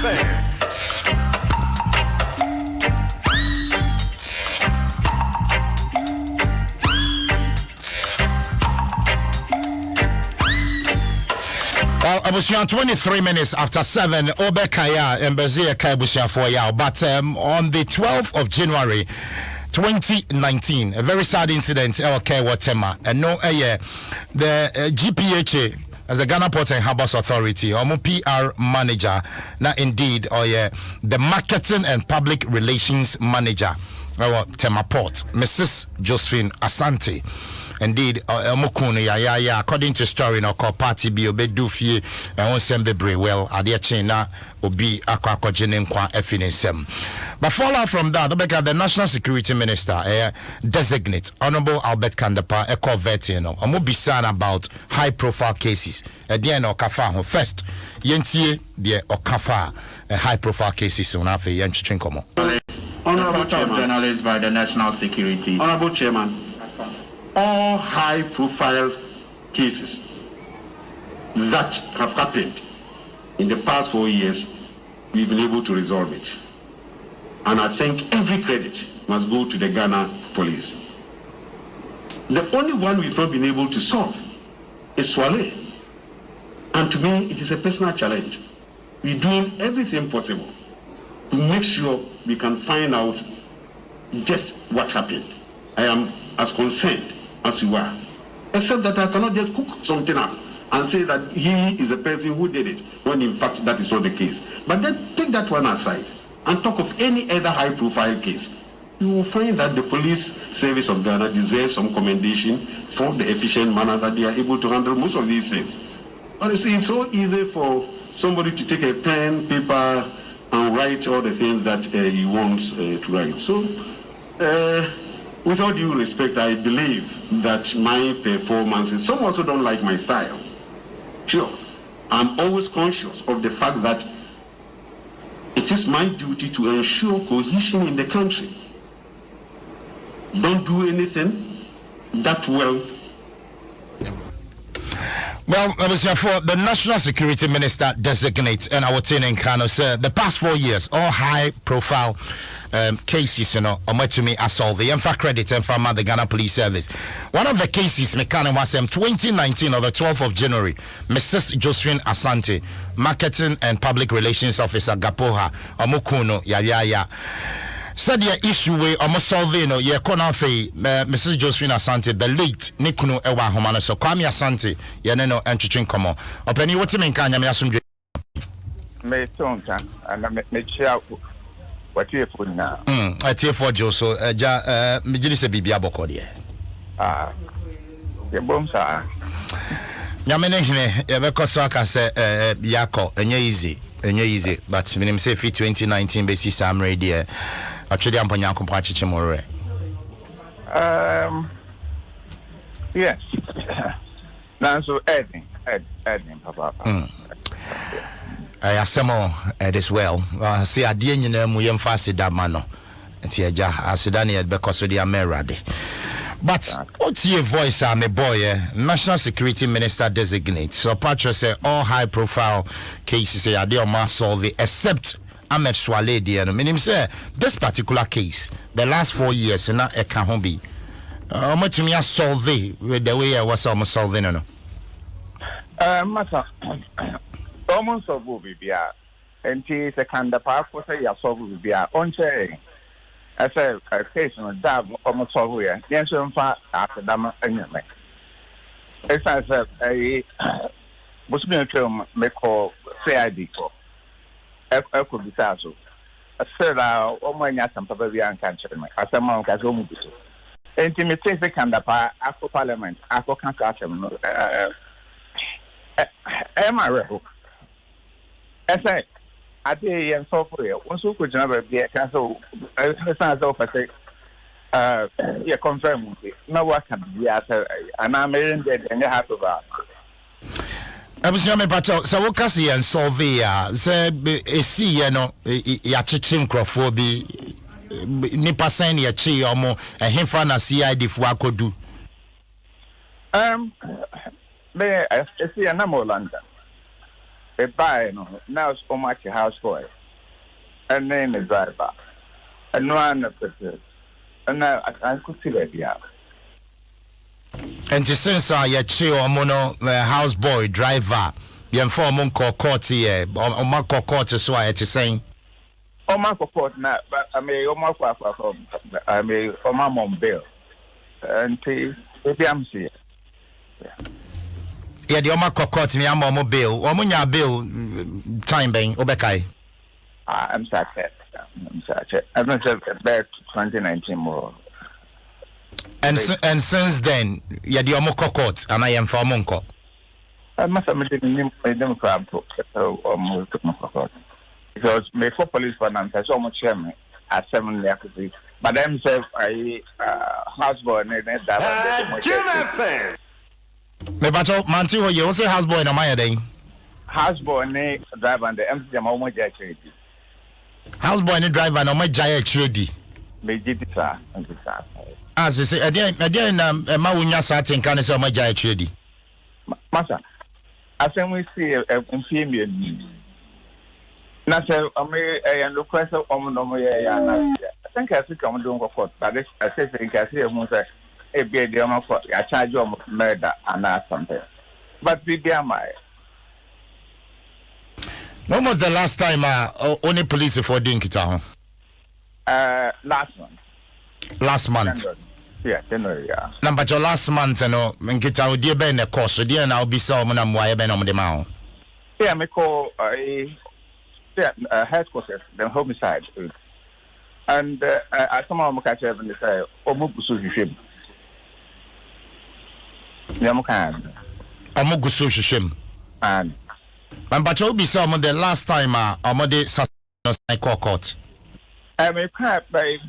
affair. Well, I was 23 minutes after 7. Obekaya and Bezia Kaibusia for Yao. But on the 12th of January 2019, a very sad incident. Okay, Watema. And no, the GPHA, as the Ghana Ports and Harbours Authority, or PR manager, not indeed, the marketing and public relations manager, Tema Port, Mrs. Josephine Asante. Indeed, according to story in our party, be obeyed do fee and won't send the bray well. Adia China will be a quacogenin qua effinism. But follow from that, the National Security Minister designate Honorable Albert Kandapa, a Corvetino, and will be sad about high profile cases. At the end of Kafa, first, Yentie, the Okafa, high profile cases on our Yenchikomo. Honorable Journalist by the National Security. Honorable Chairman. All high-profile cases that have happened in the past 4 years, we've been able to resolve it. And I think every credit must go to the Ghana police. The only one we've not been able to solve is Swale. And to me, it is a personal challenge. We're doing everything possible to make sure we can find out just what happened. I am as concerned as you are, except that I cannot just cook something up and say that he is the person who did it, when in fact that is not the case. But then take that one aside and talk of any other high-profile case. You will find that the police service of Ghana deserves some commendation for the efficient manner that they are able to handle most of these things. But you see, it's so easy for somebody to take a pen, paper, and write all the things that he wants to write. So, with all due respect, I believe that my performances, some also don't like my style. Sure, I'm always conscious of the fact that it is my duty to ensure cohesion in the country. Don't do anything that well. Well, for the National Security Minister designates and our team in Kano said the past 4 years, all high profile cases, to me are solved. And for credit and from the Ghana Police Service. One of the cases, Mekano was 2019 on the 12th of January, Mrs. Josephine Asante, Marketing and Public Relations Officer, Gapoha, Omukuno, Yaya. Said the issue we almost solving ye kona fe Mrs. Josephine Asante the late Nikuno Ewa Homano so Kwame Asante ye no entwetwen komo opani wote me nka nyame asomdwe me tonta and me chia what you for now atie for jo so ja me gili se bibia boko de ye bom sa nyame ne hene ye be koso aka se yakọ enye easy but minim say fit 2019 besi sam radio actually I'm panya kompa chiche more yes now so adding papa I asemo as well see ade nyina mu yem fa seda ma no enti agya aseda ne be koso dia merade. But what's your voice, my boy? National Security Minister designates. So Patrick say all high profile cases are they must solve it, except Ahmed Swale dear. Meaning say this particular case, the last 4 years, and not a can be. Much me solve it with the way I was almost solving. No. Masa, almost solve Bibia, and tis a kind of power for say you solve Bibia. On say. I said, a case on a dab almost all here. Yes, I'm far after them. As I said, a Busman film may call CID for Echo Bisazo. I said, oh, my yes, and Papa Bian cancer. I said, Monk has only been. Intimate the Kandapa, Afro Parliament, Afro Cancer. Am I rebel? I said, I did and so for you. Once you could never be a castle, as officer, yeah, confirm no one can be at and I'm in dead and you have to buy. I was young about so what can see and solve a see, ya chichin crofobia, nipa sign ya chi or more, and him for a CID for what could do. May I see a number London. a buy no now so much house boy and then the driver and one of the and now I could see that yeah. And since you chill mono houseboy driver you inform uncle court here or Marco court so I to saying oh my court now but I may almost I may my mom bill and maybe I'm see yeah the Marco court me am bill or munya bill time being obekai I'm sorry I'm not back to 2019 more. And since then, you had your moko court, and I am for monko. I must have made them crab or more court. Because my four police finance has so much chairman at 7 years. But them say I houseboy and that. Jim fan. Me bacho manti wo you say houseboy na my day. Houseboy and driver and the MC Jamo Jackie. Houseboy and driver na my jaya chudi. Me did it, sir. As I say, again, ma wunya certain kind of so my jaya chudi. Master, I think we see a female. Now, sir, I may look at the woman. I think I see come doing court, but I say, I see a monster, a baby, I charge you murder and something. But be my. When was the last time only police for doing it? Last month. Last month. Yeah, January. Yeah. Number your last month, no, nkita o die ben the course, so die na obi sa o na mwa ben o de ma o. Yeah, me call headquarters, the homicide. And I somehow I'm catch up and say, "Oh, mo busu hwehwem." Yeah, mo kan. Omo gusu hwehwem. And but you be some the last time omo de sa court. Me can by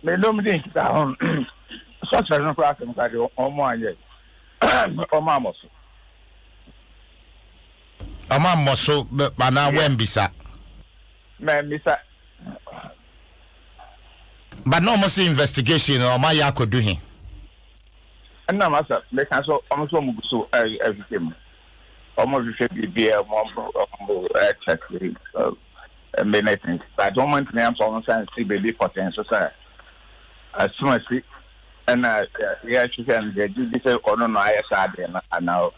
me no me think down. Such as no problem ka de omo anye. Omo amoso. Omo amoso but na when bisa. Me bisa. But no more investigation or my yako do him. And now master me can so omo so mo busu everything. Almost should be a more check minute. I don't want to name someone saying see baby for 10 so as soon as see and yeah she can do this or no I said and now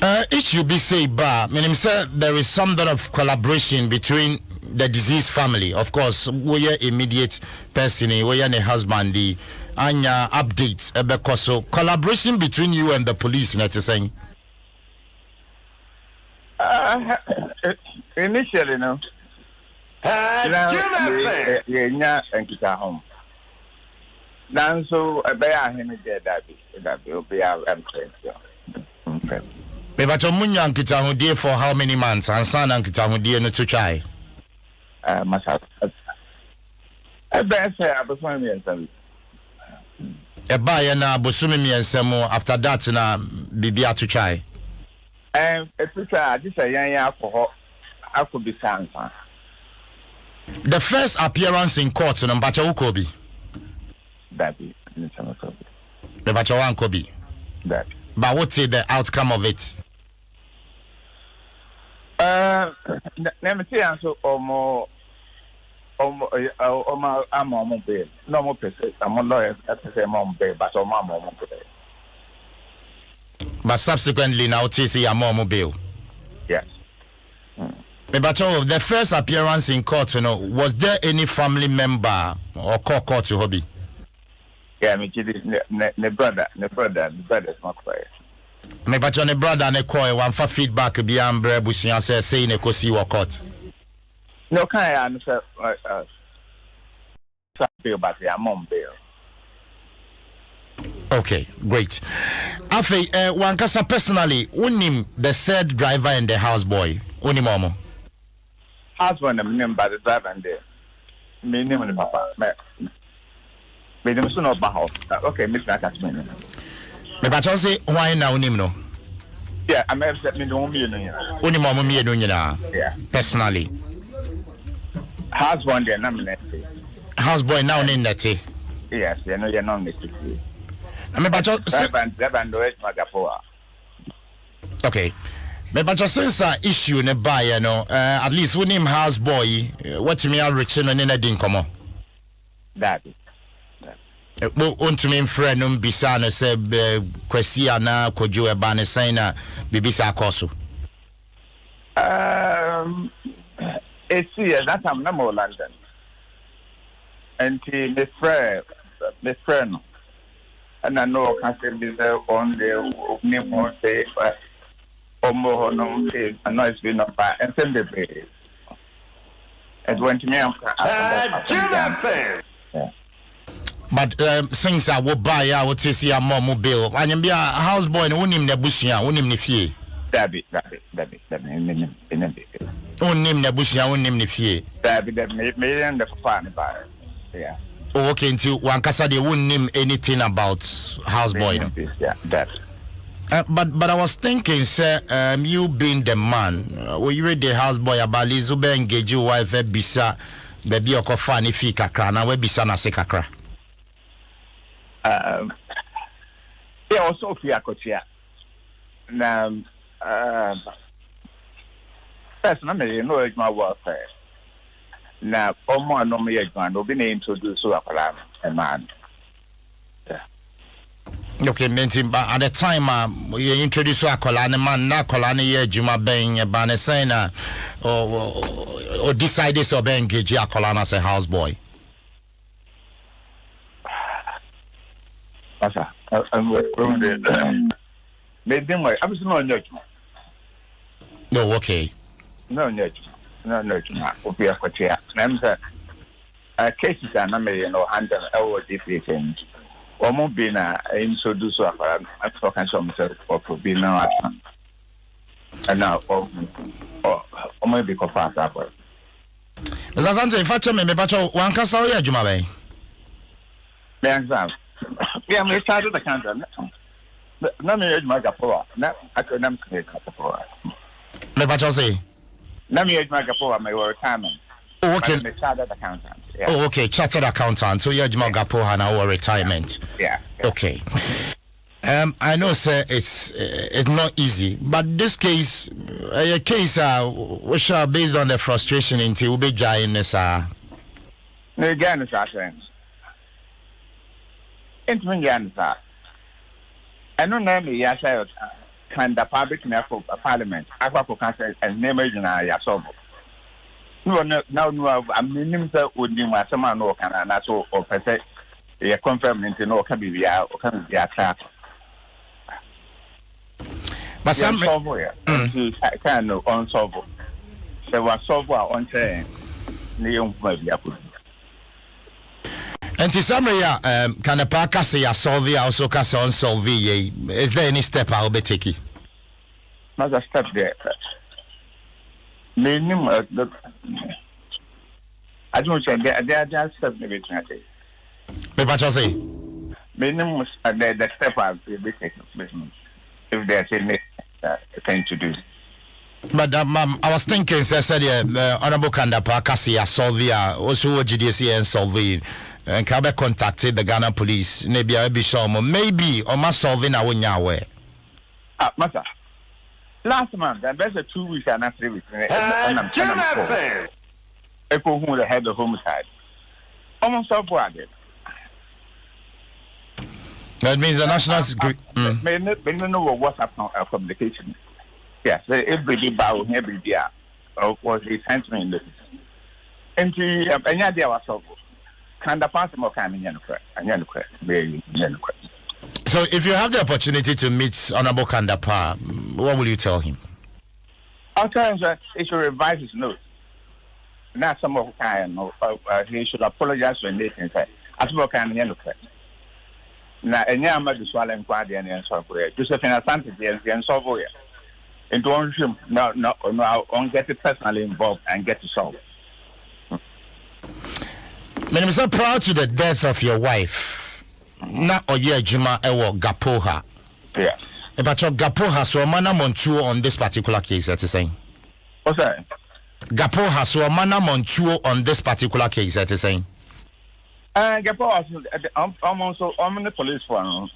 it should be said but meaning sir there is some sort of collaboration between the deceased family of course we are immediate person we are a husband the anya updates because so collaboration between you and the police net saying initially no yeah and kita home now so a bear him that will be our okay me but omunya nkita ho die for how many months and san nkita ho die no to try masa a bear say abosoma me and eba ya na bosumi miensem after that na bibia to try it's this a yan alcohol be sansa. The first appearance in court no Mbacha Ukobi That be in some of it. The Mbacha wan Kobi That. But what's the outcome of it? Let me say so omo I'm bail. No more person. I'm a lawyer. That's the mom bail, but I'm mom bail. But subsequently now TC your mom bail. Yes. But the first appearance in court, was there any family member or court to hobby? Yeah, me the brother's not quiet. Me but your brother and call one for feedback be ambre busian say ne kosi wo court. No, can I answer? Bail, but your mom bail. Okay, great. Afi, wankasa personally, unim the said driver and the houseboy. Unimomo. Husband, I'm named by the driver and the me name and papa. Me name soon of my house. Okay, Miss Nakasman. Me but you say why now unim no? Yeah, I may have said me no million. Unimomo me no nyina. Yeah. Personally. Husband, they're nominated. Houseboy now in that. Yes, you know you're nominated. I mean, but driver and do it, okay. Me but since issue ne buy at least we name house boy what me are rich no na din komo that wo onto me friend no bisa no say kwasi ana kojo e ba ne sign na bibisa akoso it's here that I'm not more London and the friend and I know can say this on the name say Omo no say I know it's been up and send the pay. It went to me but since I will buy out to see a mom bill and be a house boy no unim na busia unim ne fie that be unim na busia unim ne fie that me and the papa buy yeah. Oh, okay, until one kasa they wouldn't name anything about house boy. No? Yeah, that. But I was thinking, sir, you being the man, when you read the house boy about Lizube engage your wife, bisa, baby, or coffee, if you kakra, now we bisa na se kakra. They also fear coachia. Now, personally, you know, it's my welfare. Now, Omo no me man, will be introduced to a man. Okay, mention but at the time you introduce to a colana man, na colana ye juma bang a banner saying or decide this or bang engage a colana as a houseboy. Made them way. I was no judgment. No, okay. No judgment. No, we are quite here. Cases are not made no handle our defeating. Or more being introduced to a talking myself for being now. And now, or maybe go fast up. As I say, if I tell me, but one can say, Jumabe. Yeah, we started the country. No, me, my gapoa. No, I could not say gapoa. Me, but you say. Let me my gapoa, my retirement. Oh, okay. Chartered accountant. Yeah. Oh, okay. Chartered accountant. So you're Gapo and our retirement. Yeah. Okay. I know, sir. It's not easy, but this case, a case, which are based on the frustration into Ube Jainess. Again, it's our friends. It's me, sir. I don't know me. Yes, I can the public network parliament. I will consider and name it in our yasobo. No, I'm meaning that would be my summer no can and that's all or per se. A confirmed into no can be out or can be attacked. But some software can no unsolvable. There was software on train. Neon might be up. And to summary, can a parka say a solve also cast on solve? Is there any step I'll be taking? Not a step there. Minimum, I don't say they are just steps in between. But you say? Minimum, the step I'll be taking if there's any thing to do. But I was thinking, sir, said Honorable Kandapa Kasi Solvia, also GDC and solving, and Kabe contacted the Ghana police, maybe I'll be sure, maybe or must solving our way. Master, last month, and there's a 2 weeks and a 3 weeks. People who had the homicide. Almost all boarded. That means the national security. May not know what's happening communication. Yes, every bow, every year, was the sentiment in this. And any idea was so good. Can the pass more kind of very. So, if you have the opportunity to meet Honorable Kandapa, what will you tell him? I'll tell him that he should revise his notes. Not some of kind, he should apologize for anything. As more kind of now, and yeah, I'm at the swallowing party and so forth. Josephine Asante and so forth. And don't you no, get it personally involved and get it solved. I'm so proud to the death of your wife. Na oye juma ewo Gapoha. Yeah. But your Gapoha so mana montuo on this particular case, that's saying. What's that? Gapoha so mana montuo on this particular case, that's saying. Gapoha I'm also on the police one.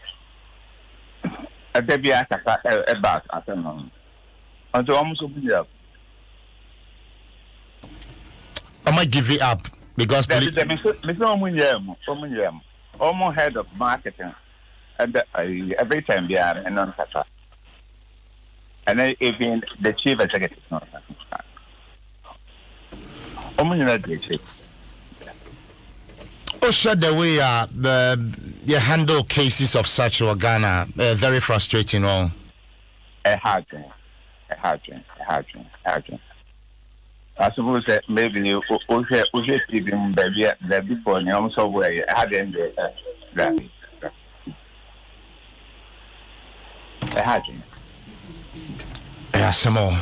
There be about I don't know. Until almost open up. I might give it up because Mr. Almost head of marketing, and every time they are and and then even the chief executive. Shut the way you handle cases of such or Ghana, very frustrating. All a hard thing. I suppose that maybe you even baby the before you also where I had that. A hard thing. Yeah, some more.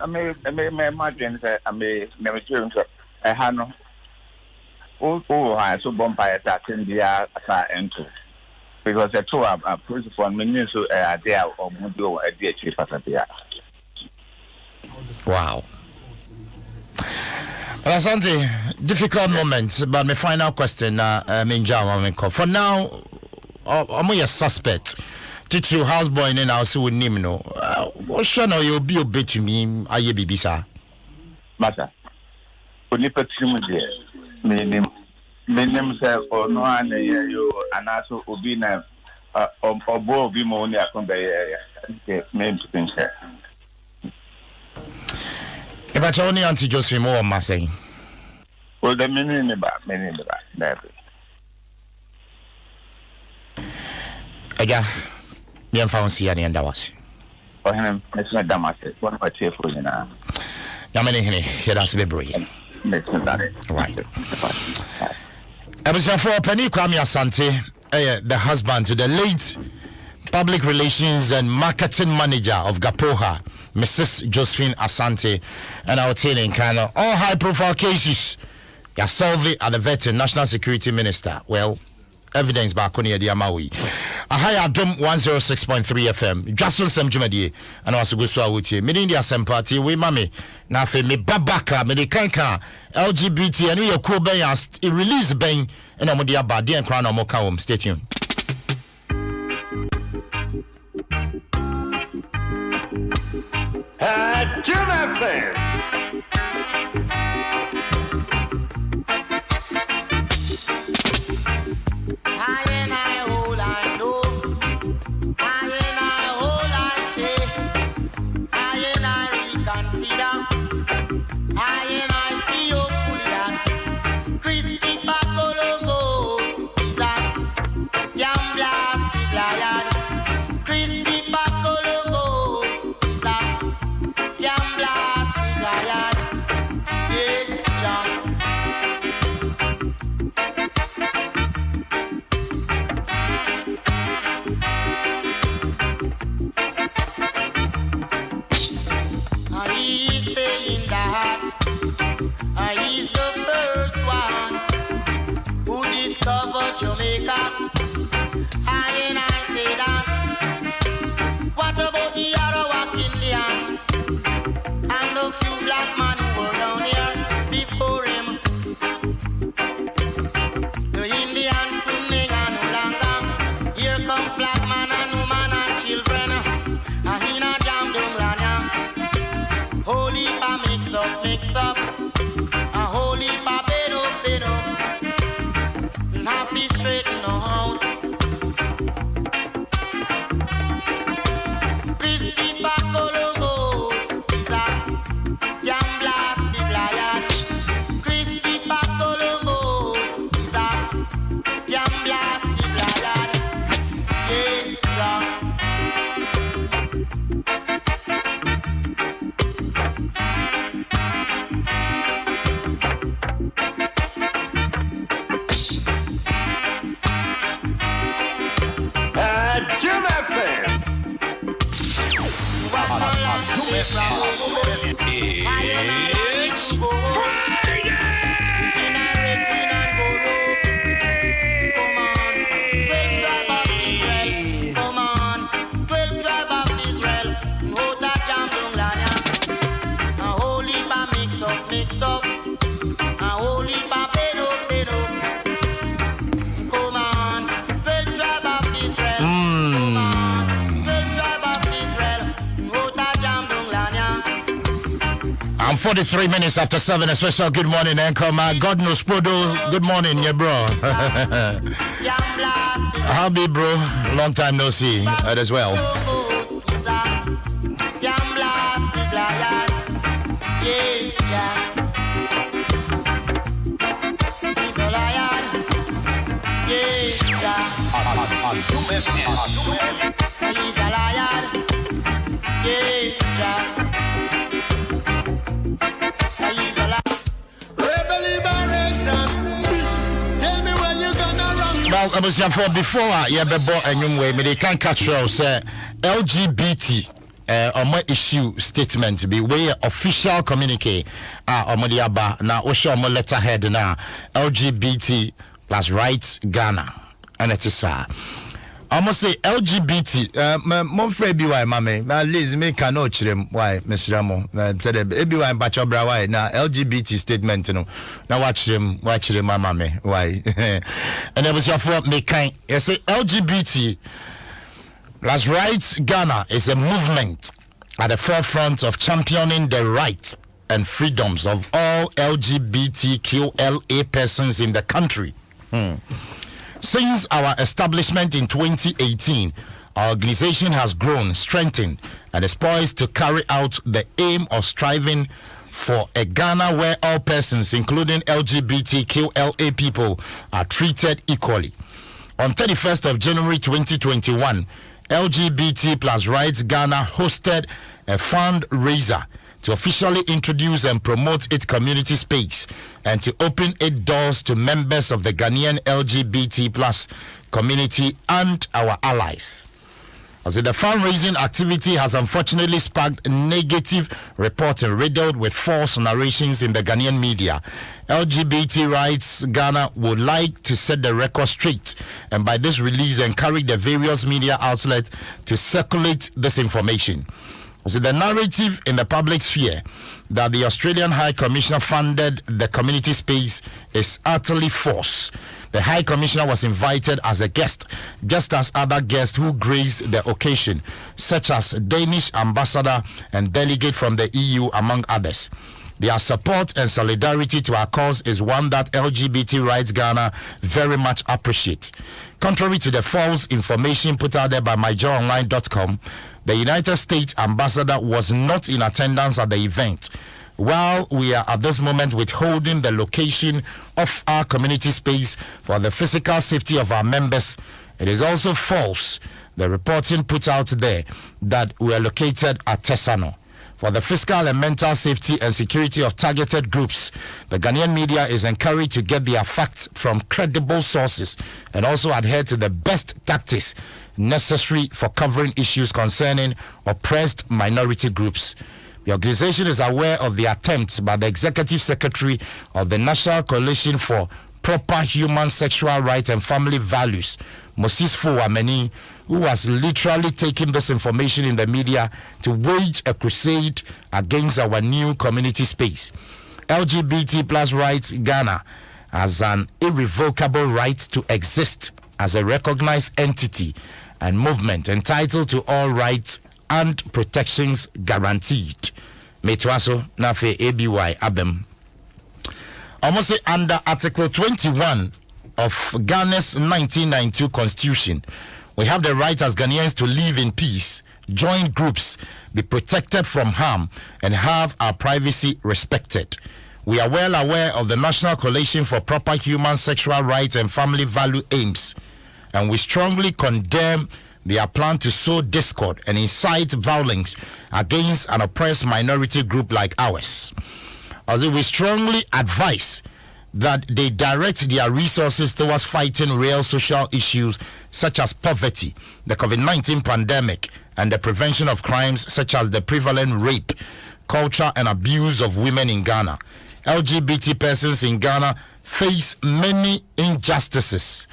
I may imagine that I may never do a hand. Oh, I so bumpire that in the into because the two are principal menu so there or Mudo a dear chief at the wow. Well, Asante, difficult moments, but my final question, for now, I'm a suspect. Teach you houseboy in our so name no. What shall you be obey to me? Are you baby, sir? Matter. Only put him there. Meaning, sir, or no, and you and also Obina or Bo be more near from the main to think. If I only answer Josephine more, must say. Well, the meaning about never. Again, you found see any and was. For him, it's not Damascus, one of a cheerful, you know. Yamini, here has be brave. Right. Episode 4 Penny Kwame Asante, the husband to the late public relations and marketing manager of Gapoha, Mrs. Josephine Asante, and our telling kind of all high profile cases. You solve it at the veteran national security minister. Well, evidence back on the Amawi. A high Adom 106.3 FM. Dwaso Nsem Jumadi, and also go so out here. Meaning the Assembly, we mammy. Now, for me, Babaka, me the Kanka, LGBT, and we are cool bay release bang, and I'm with the Abadi and Crown or Mokaum. Stay tuned. Adom FM. I'm 43 minutes after 7. A special good morning, Anchor. My God knows, Podo. Good morning, yeah, bro. How be, bro? Long time no see as well. Well, I was for before I bought a new way, they can't catch you say LGBT on my issue statement be way official communique on my diaba now osho my letterhead now LGBT plus rights Ghana and it is I must say LGBT mon frère bi why mame na lazy me cannot chirem why Mr. Ramo said e why bacho bra why na LGBT statement no na watch them mame why and it was your for me kind you say LGBT plus rights Ghana is a movement at the forefront of championing the rights and freedoms of all LGBTQLA persons in the country. Since our establishment in 2018, our organization has grown, strengthened, and is poised to carry out the aim of striving for a Ghana where all persons, including LGBTQLA people, are treated equally. On 31st of January 2021, LGBT plus Rights Ghana hosted a fundraiser to officially introduce and promote its community space and to open its doors to members of the Ghanaian LGBT plus community and our allies. As the fundraising activity has unfortunately sparked negative reporting riddled with false narrations in the Ghanaian media, LGBT Rights Ghana would like to set the record straight and by this release encourage the various media outlets to circulate this information. So the narrative in the public sphere that the Australian High Commissioner funded the community space is utterly false. The High Commissioner was invited as a guest, just as other guests who graced the occasion, such as Danish ambassador and delegate from the EU, among others. Their support and solidarity to our cause is one that LGBT Rights Ghana very much appreciates. Contrary to the false information put out there by myjoyonline.com, the United States ambassador was not in attendance at the event. While we are at this moment withholding the location of our community space for the physical safety of our members, it is also false, the reporting put out there, that we are located at Tesano. For the physical and mental safety and security of targeted groups, the Ghanaian media is encouraged to get their facts from credible sources and also adhere to the best tactics necessary for covering issues concerning oppressed minority groups. The organization is aware of the attempts by the Executive Secretary of the National Coalition for Proper Human Sexual Rights and Family Values, Moses Fouameni, who has literally taken this information in the media to wage a crusade against our new community space. LGBT plus Rights Ghana has an irrevocable right to exist as a recognized entity and movement entitled to all rights and protections guaranteed. Dwaso Nsem ABY Adom. Almost say under Article 21 of Ghana's 1992 Constitution, we have the right as Ghanaians to live in peace, join groups, be protected from harm, and have our privacy respected. We are well aware of the National Coalition for Proper Human Sexual Rights and Family Value aims, and we strongly condemn their plan to sow discord and incite violence against an oppressed minority group like ours. As we strongly advise that they direct their resources towards fighting real social issues such as poverty, the COVID-19 pandemic, and the prevention of crimes such as the prevalent rape, culture, and abuse of women in Ghana. LGBT persons in Ghana face many injustices,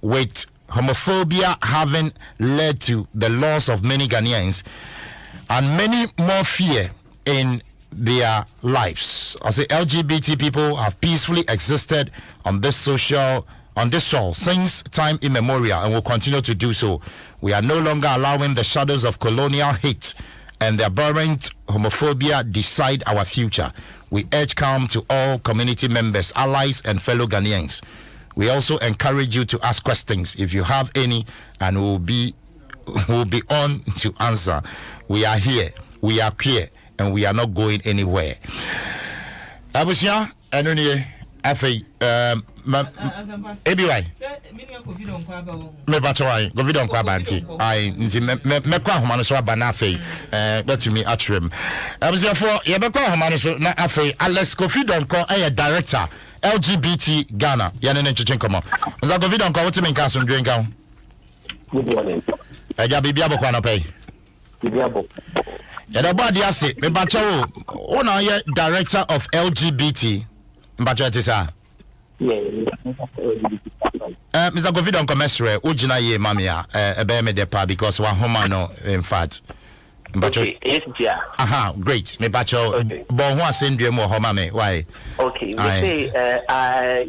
with homophobia having led to the loss of many Ghanaians and many more fear in their lives. As the LGBT people have peacefully existed on this soil since time immemorial and will continue to do so. We are no longer allowing the shadows of colonial hate and the abhorrent homophobia decide our future. We urge calm to all community members, allies, and fellow Ghanaians. We also encourage you to ask questions if you have any, and we'll be on to answer. We are here, we are clear, and we are not going anywhere. Abusia, Anoni, Afi, Ebi me batwai go video nkwa banti ai nti me kwa homa no so aba na afei betumi atrem abusiafo ye be kwa homa no so na afei Alex Kofi Donko director LGBT Ghana ye ne ncheche nkomo nza Kofi Donko wotime nka so ndwe nka ho good morning eja bibia bokwa no pay bibia bok ye da body ase me batwa wo na ye director of LGBT mbatwa tisa Mr. Govidon Commercial, Ujina ye mamia, ebe me depa because wa homa no in fact. Okay, yes, yeah. Aha, great. Me bacho bon ho asendue mo homa me. Why? Okay, we say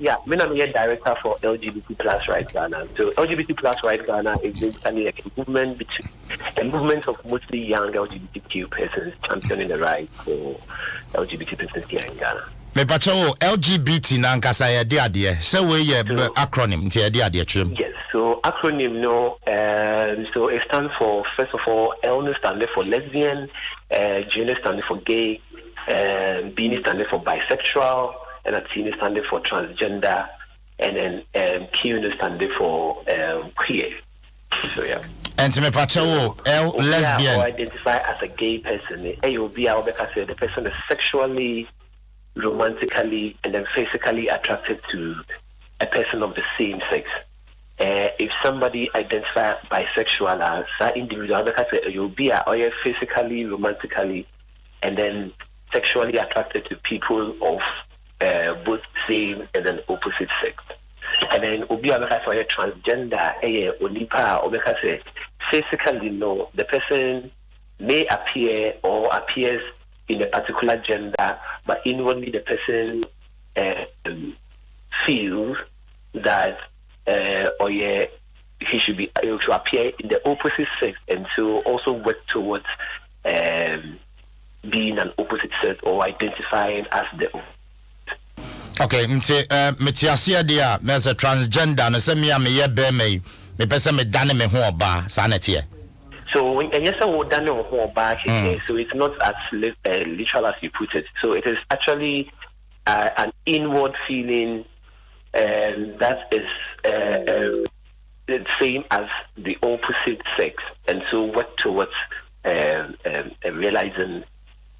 yeah, me na me director for LGBT Plus Right Ghana. So LGBT Plus Right Ghana is basically a movement of mostly young LGBTQ persons championing the rights for LGBT persons here in Ghana. Me bacho LGBT na nkasa ye de ade se we ye acronym nti ye de ade trim. Yes, so acronym no so it stands for, first of all, L standing for lesbian, G standing for gay, B standing for bisexual, and T standing for transgender, and then Q standing for queer. So yeah. And me bacho L lesbian or identify as a gay person. The person is sexually, romantically, and then physically attracted to a person of the same sex. If somebody identifies bisexual as that individual, you'll be physically, romantically, and then sexually attracted to people of both same and then opposite sex. And then ubi for a transgender, physically no, the person may appear or appears in a particular gender, but inwardly the person feels that he should be able to appear in the opposite sex, and so also work towards being an opposite sex or identifying as the okay, metiasia dia there's a transgender no say me am ye be me person me dane me ho oba sanetie. So and yes, I would done so it's not as literal as you put it. So it is actually an inward feeling that is the same as the opposite sex, and so work towards realizing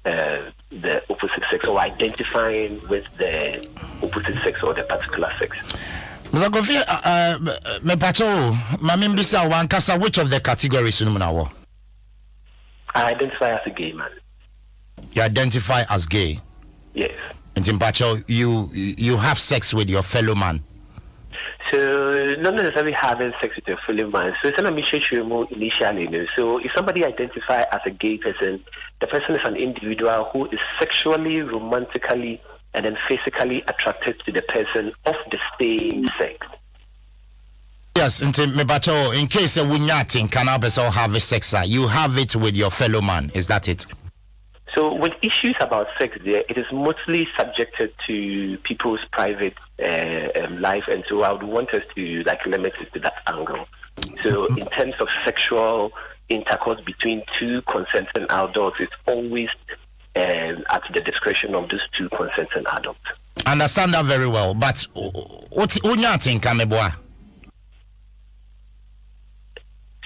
the opposite sex or identifying with the opposite sex or the particular sex. Mr. Kofi, me pacho, mamimbisa wankasa, which of the categories in Munawo? I identify as a gay man. You identify as gay? Yes. And in pacho, you have sex with your fellow man? So not necessarily having sex with your fellow man. So it's not initially. So if somebody identifies as a gay person, the person is an individual who is sexually, romantically, and then physically attracted to the person of the same sex. Yes, in case you can have sex, you have it with your fellow man. Is that it? So with issues about sex there, it is mostly subjected to people's private life, and so I would want us to limit it to that angle. So in terms of sexual intercourse between two consenting adults, it's always at the discretion of those two consenting adults. I understand that very well, but what's Kaneboa?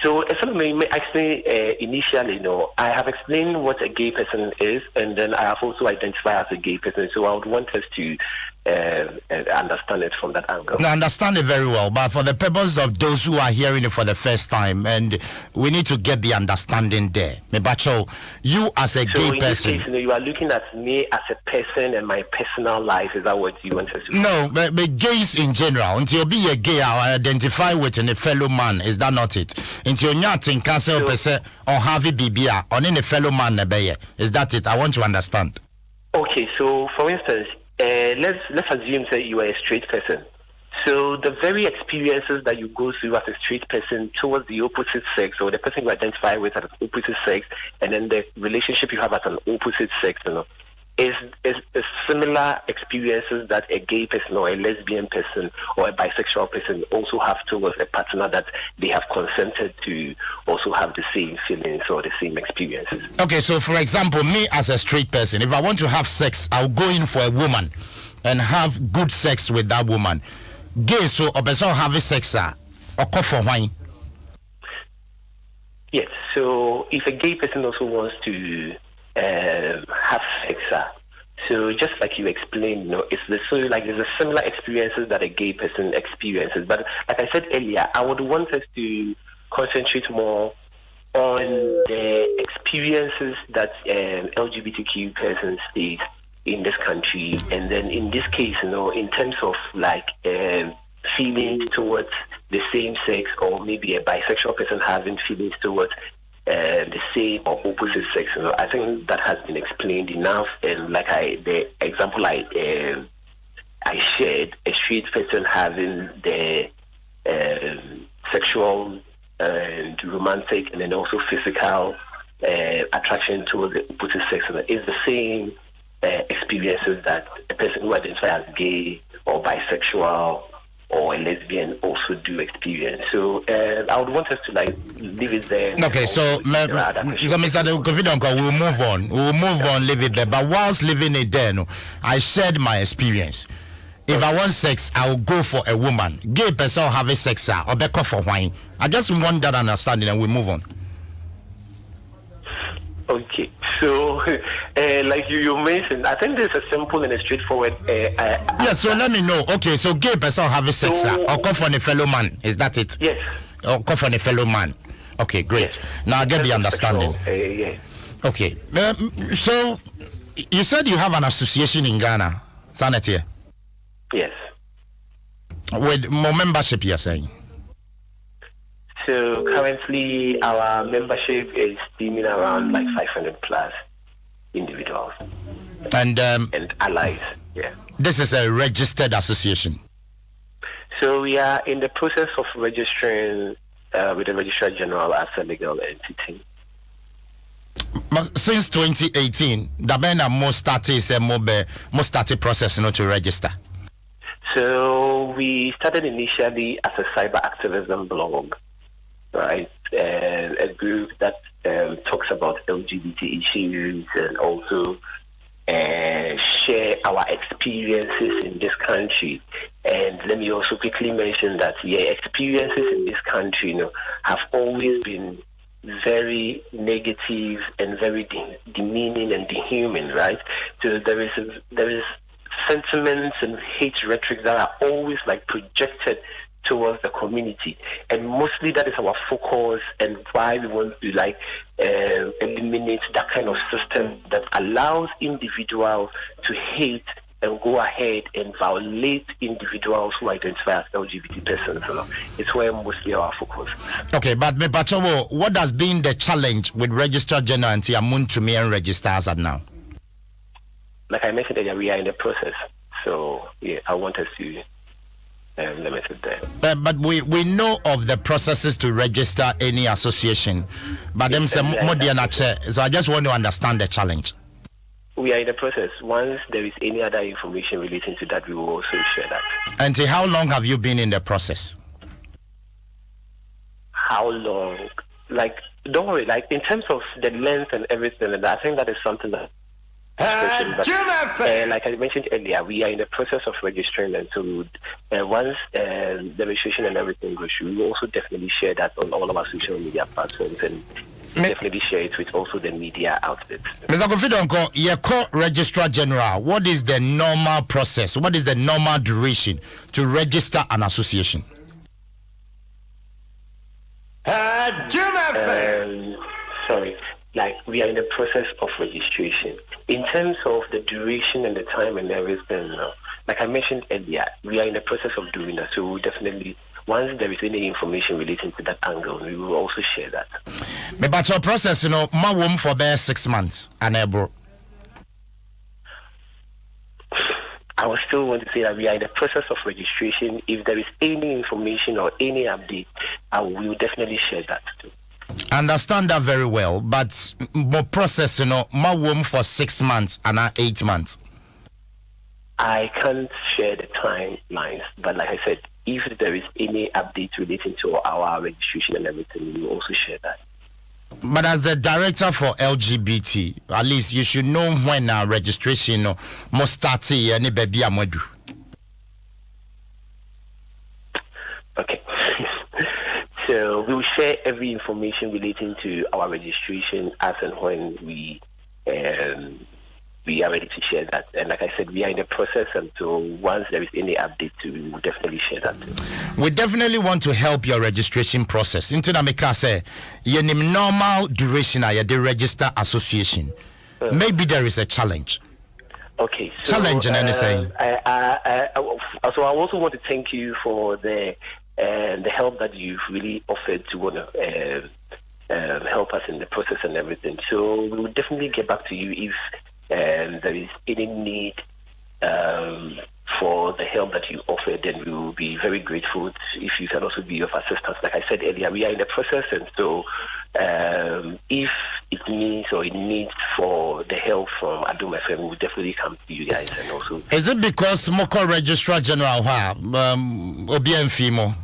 So, if I may explain initially, I have explained what a gay person is, and then I have also identified as a gay person. So, I would want us to understand it from that angle. I understand it very well, but for the purpose of those who are hearing it for the first time, and we need to get the understanding there. Mebacho, you as a gay person. Case, you are looking at me as a person and my personal life. Is that what you want us to do? No, but gays in general. Until you be a gay, I identify with a fellow man. Is that not it? Until you're not in cancel or have it BBA on any fellow man. Is that it? I want to understand. Okay, so for instance, let's assume that you are a straight person. So the very experiences that you go through as a straight person towards the opposite sex, or the person you identify with as an opposite sex, and then the relationship you have as an opposite sex, is similar experiences that a gay person or a lesbian person or a bisexual person also have towards a partner that they have consented to also have the same feelings or the same experiences. Okay, so for example, me as a straight person, if I want to have sex, I'll go in for a woman and have good sex with that woman. Gay, so a person having sex, or call for wine. Yes, so if a gay person also wants to have sex, so just like you explained, it's there's a similar experiences that a gay person experiences. But like I said earlier, I would want us to concentrate more on the experiences that LGBTQ persons face in this country, and then in this case, in terms of feelings towards the same sex, or maybe a bisexual person having feelings towards the same or opposite sex. I think that has been explained enough. And like the example I shared, a straight person having the sexual and romantic and then also physical attraction towards the opposite sex is the same experiences that a person who identifies as gay or bisexual or a lesbian also do experience. So I would want us to leave it there. Okay, so Mr. Kofi, we'll move on. We'll move on, leave it there. But whilst leaving it there, I shared my experience. If I want sex, I will go for a woman. Gay person having sex, or be for wine. I just want that understanding, and we move on. Okay, so like you mentioned, I think there's a simple and a straightforward. Yeah, so let me know. Okay, so gay person having sex, or come for a fellow man. Is that it? Yes. Or come for a fellow man. Okay, great. Yes. Now I get the understanding. Yeah. Okay, so you said you have an association in Ghana, Sanity? Yes. With more membership, you're saying? So currently, our membership is steaming around 500 plus individuals and allies. Yeah. This is a registered association. So we are in the process of registering with the Registrar General as a legal entity. But since 2018, the been a most started process to register. So we started initially as a cyber activism blog. Right, a group that talks about LGBT issues and also share our experiences in this country. And let me also quickly mention that experiences in this country, have always been very negative and very demeaning and dehuman. Right, so there is sentiments and hate rhetoric that are always projected towards the community, and mostly that is our focus and why we want to eliminate that kind of system that allows individuals to hate and go ahead and violate individuals who identify as LGBT persons. It's where mostly our focus is. Okay, but what has been the challenge with Registrar General and Tiamun to me and registrars at now? Like I mentioned earlier, we are in the process, so I want us to limited there. But we know of the processes to register any association, but them say more so I just want to understand the challenge. We are in the process. Once there is any other information relating to that, we will also share that. And how long have you been in the process? How long? Don't worry. In terms of the length and everything, and I think that is something that. Like I mentioned earlier, we are in the process of registering, and so once the registration and everything goes through, we will also definitely share that on all of our social media platforms and definitely share it with also the media outlets. Mr. Kofidonko, your Registrar General, what is the normal process? What is the normal duration to register an association? Sorry. We are in the process of registration. In terms of the duration and the time and everything, like I mentioned earlier, we are in the process of doing that. So we'll definitely, once there is any information relating to that angle, we will also share that. But your process, my womb for 6 months and I would still want to say that we are in the process of registration. If there is any information or any update, I will definitely share that too. I understand that very well, but more process, more room for 6 months and 8 months. I can't share the timelines, but like I said, if there is any update relating to our registration and everything, we will also share that. But as the director for LGBT, at least you should know when registration must start. Okay. So we will share every information relating to our registration as and when we are ready to share that. And like I said, we are in the process, and so once there is any update, we will definitely share that too. We definitely want to help your registration process. Into the say, your normal duration at the register association. Maybe there is a challenge. Okay. So, challenge and anything. So I also want to thank you for the help that you've really offered to want to help us in the process and everything. So we will definitely get back to you if there is any need for the help that you offered, then we will be very grateful if you can also be of assistance. Like I said earlier, we are in the process, and so if it needs for the help from Adom FM, we will definitely come to you guys. And also, is it because Moko Registrar General Obian Fimo?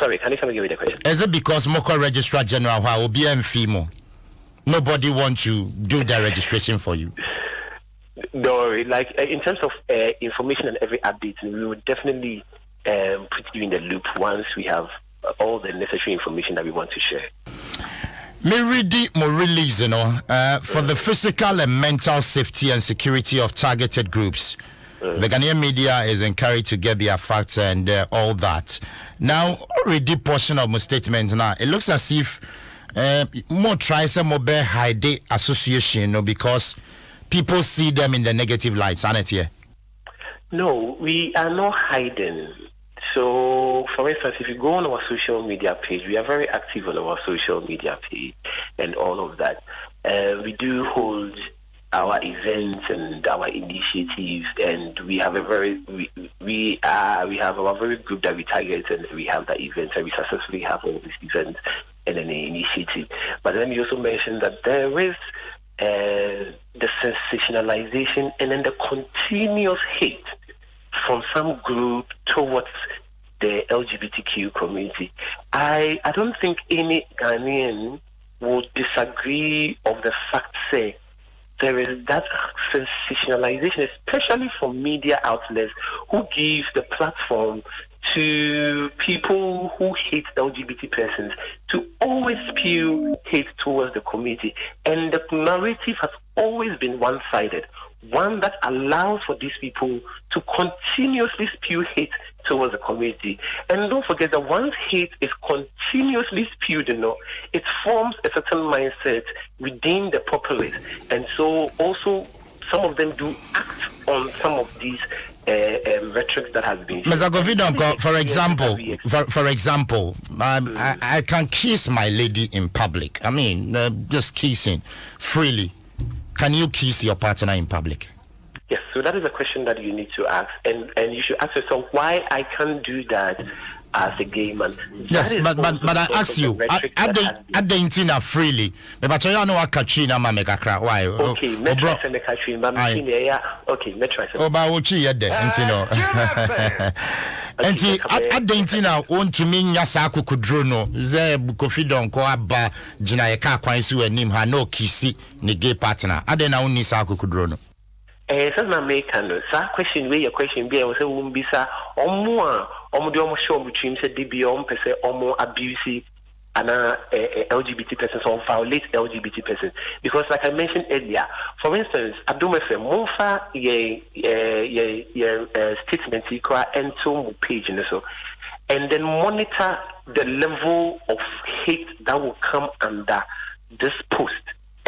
Sorry, can you give me the question? Is it because Moko Registrar General Obian Fimo? Nobody wants to do the registration for you? No, like in terms of information and every update, we will definitely put you in the loop once we have all the necessary information that we want to share. Me ready more release, for the physical and mental safety and security of targeted groups. The Ghanaian media is encouraged to get their facts and all that. Now, already portion of my statement now, it looks as if more try some more hide association, because people see them in the negative light, isn't it? No, we are not hiding. So, for instance, if you go on our social media page, we are very active on our social media page and all of that. We do hold our events and our initiatives, and we have we have our very group that we target, and we have the events, and we successfully have all these events and an initiative. But let me also mention that there is the sensationalization and then the continuous hate from some group towards the LGBTQ community. I don't think any Ghanaian would disagree of the fact, say, there is that sensationalization, especially from media outlets who give the platform to people who hate LGBT persons to always spew hate towards the community. And the narrative has always been one-sided, one that allows for these people to continuously spew hate towards the community. And don't forget that once hate is continuously spewed, it forms a certain mindset within the populace. And so also some of them do act on some of these rhetoric that has been. Mr. Govidonko, for example, I can kiss my lady in public. I mean, just kissing freely. Can you kiss your partner in public? Yes, so that is a question that you need to ask, and you should ask yourself why I can't do that as a gay man. Yes, but I ask you, at the intina freely. But you know what Katrina Mameka cry? Why? Okay, Metro and the Katrina, but okay, Metro. Oh, but what you had there, Intino? And see, at the intina, want to mean Yasaku Kudrono, Ze Bukofidon, Koaba, Jinayaka, Kwansu, and Nimha, no kissy, ni gay partner. I don't know, Nisaku Kudrono. So na make no sa question we your question be say won bisa omo de omo show between say DB pese omo abuse ana LGBT persons or violate LGBT persons, because like I mentioned earlier, for instance, Adom FM mofa ye statement equal and to page so, and then monitor the level of hate that will come under this post.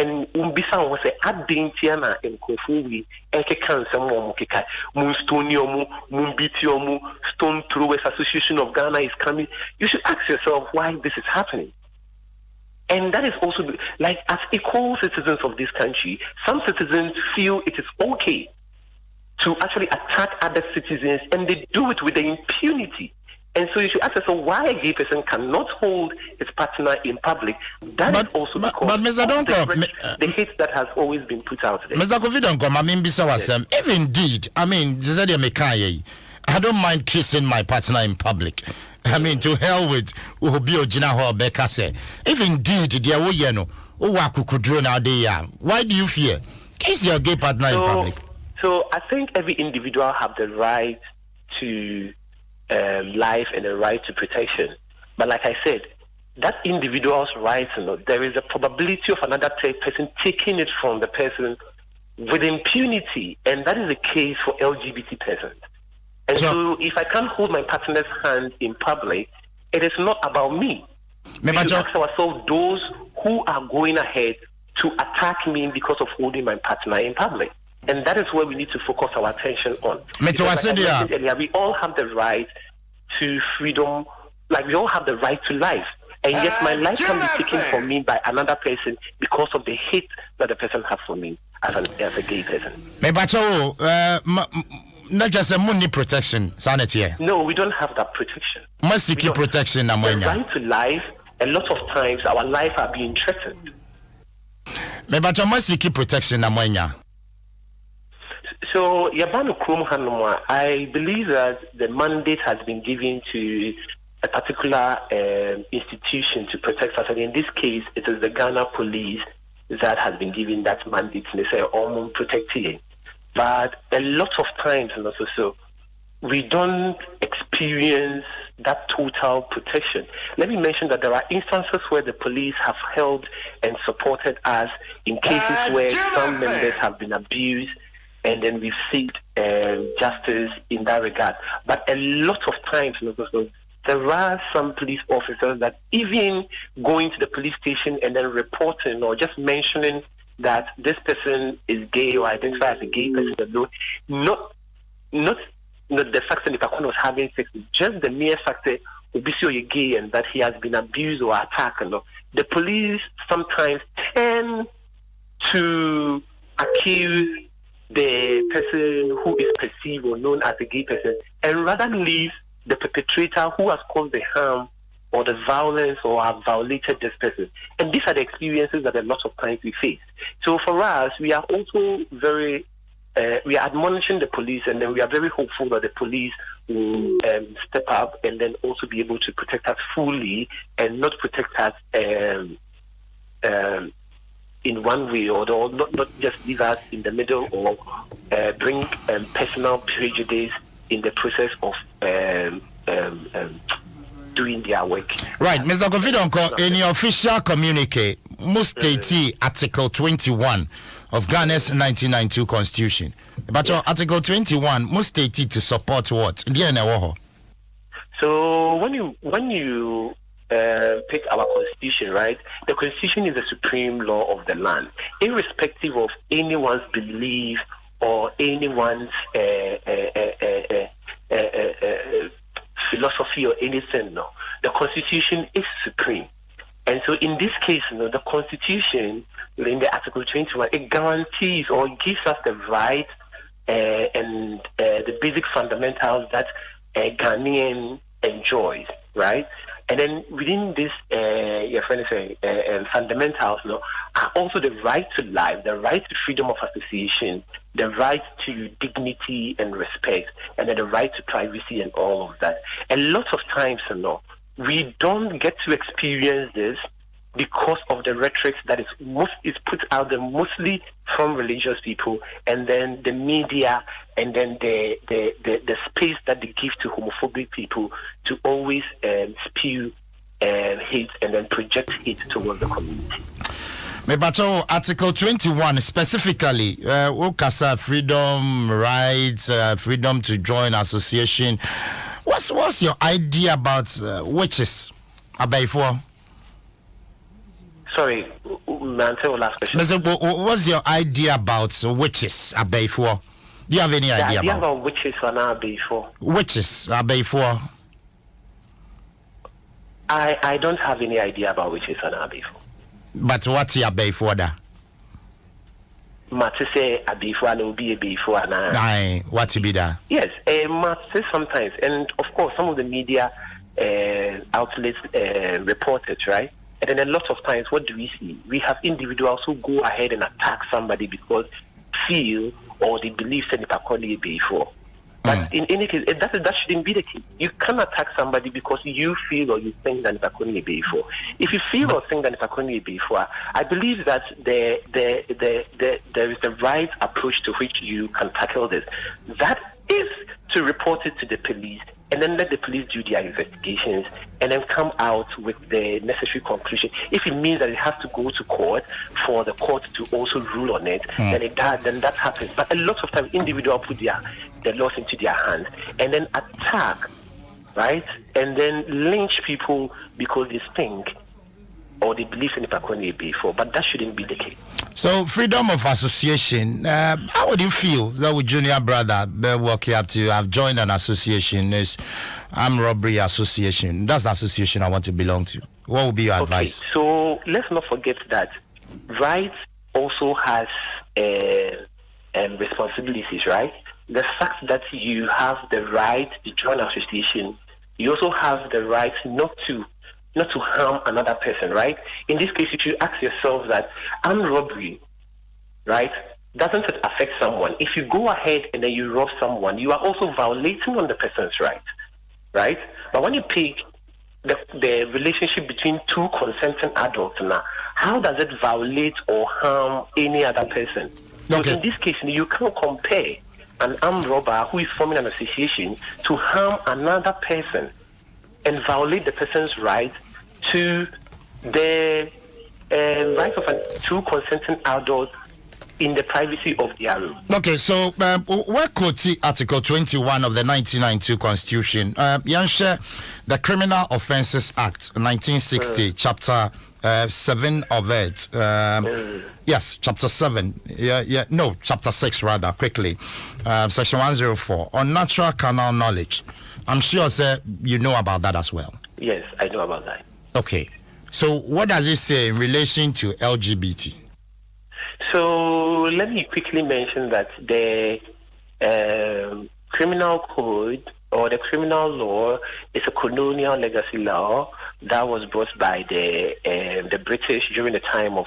And umbisa was a adintiana in Kofuwi, Eke Cancer, Mokika, Moonstoniomu, Mumbitiomu, Stone Throwers Association of Ghana is coming. You should ask yourself why this is happening. And that is also like, as equal citizens of this country, some citizens feel it is okay to actually attack other citizens, and they do it with the impunity. And so you should ask yourself why a gay person cannot hold his partner in public. That is also because but Mr. Donko, the hate that has always been put out there. Mr. Kofi Donko, I mean, if indeed, I mean, I don't mind kissing my partner in public. I mean, to hell with Ubio Jinaho Becca say. If indeed, dear Uyeno, Uwakukudro now, why do you fear? Kiss your gay partner in public. So I think every individual have the right to life and the right to protection. But like I said, that individual's rights, there is a probability of another person taking it from the person with impunity, and that is the case for LGBT persons. And so if I can't hold my partner's hand in public, it is not about me. We should ask ourselves those who are going ahead to attack me because of holding my partner in public. And that is where we need to focus our attention on. Like I mentioned earlier, we all have the right to freedom, like we all have the right to life. And yet my life can be taken from me by another person because of the hate that the person has for me as a gay person. Not just a money protection, sanity. No, we don't have that protection. Must keep protection. The right to life, a lot of times our life are being threatened. But must keep protection. So, Yabano Krum Hanuma, I believe that the mandate has been given to a particular institution to protect us. And in this case, it is the Ghana police that has been given that mandate. They say, protecting. But a lot of times, and also so, we don't experience that total protection. Let me mention that there are instances where the police have helped and supported us in cases where some members have been abused, and then we've sought justice in that regard. But a lot of times, there are some police officers that even going to the police station and then reporting or just mentioning that this person is gay or identified as a gay person alone, not the fact that the person was having sex, just the mere fact that you're gay and that he has been abused or attacked. The police sometimes tend to accuse the person who is perceived or known as a gay person and rather leave the perpetrator who has caused the harm or the violence or have violated this person. And these are the experiences that a lot of times we face. So for us, we are also very, we are admonishing the police, and then we are very hopeful that the police will step up and then also be able to protect us fully and not protect us in one way or not just leave us in the middle or bring personal prejudice in the process of doing their work. Right, Mr. Kofidonko, in your official communique, must state Article 21 of Ghana's 1992 Constitution. But Article 21 must state to support what? So when you pick our Constitution, right? The Constitution is the supreme law of the land, irrespective of anyone's belief or anyone's philosophy or anything. No, the Constitution is supreme. And so in this case, the Constitution, in the Article 21, it guarantees or gives us the right and the basic fundamentals that a Ghanaian enjoys, right? And then within this, your friend is saying, fundamentals, are also the right to life, the right to freedom of association, the right to dignity and respect, and then the right to privacy and all of that. A lot of times, we don't get to experience this because of the rhetoric that is put out there mostly from religious people, and then the media, and then the space that they give to homophobic people to always spew hate and then project hate towards the community. Mebato, Article 21 specifically, Okasa freedom, rights, freedom to join association. What's your idea about witches? Abayfo? Sorry, answer your last question. What's your idea about witches? Abayfo? Do you have any idea about witches or not Abayfo? Witches, Abayfo? I don't have any idea about witches or not Abayfo. But what's your Abayfo da? Matise Abifua no be a before na. Aye, what to be that? Yes, Matise sometimes, and of course some of the media outlets report it, right? And then a lot of times, what do we see? We have individuals who go ahead and attack somebody because feel or they believe Senator Connie before. But in any case, that shouldn't be the case. You can't attack somebody because you feel or you think that Senator Connie before. If you feel or think that Senator Connie before, I believe that there is the right approach to which you can tackle this. That is to report it to the police and then let the police do their investigations and then come out with the necessary conclusion. If it means that it has to go to court for the court to also rule on it, then that happens. But a lot of times, individuals put their laws into their hands and then attack, right? And then lynch people because they stink or they believe in the Pakoni before. But that shouldn't be the case. So, freedom of association, how would you feel that with junior brother working up to have joined an association, this armed robbery association? That's the association I want to belong to. What would be your advice? So, let's not forget that rights also has responsibilities, right? The fact that you have the right to join an association, you also have the right not to harm another person, right? In this case, you should ask yourself that armed robbery, right, doesn't it affect someone? If you go ahead and then you rob someone, you are also violating on the person's rights, right? But when you pick the relationship between two consenting adults now, how does it violate or harm any other person? Okay. So in this case, you can't compare an armed robber who is forming an association to harm another person and violate the person's right to the rights of two consenting adults in the privacy of their room. Okay, so where quote Article 21 of the 1992 Constitution, the Criminal Offences Act 1960, Chapter 7 of it. Yes, Chapter 7. Chapter 6 rather, quickly. Section 104 on natural canal knowledge. I'm sure, sir, you know about that as well. Yes, I know about that. Okay. So what does it say in relation to LGBT? So let me quickly mention that the criminal code or the criminal law is a colonial legacy law that was brought by the British during the time of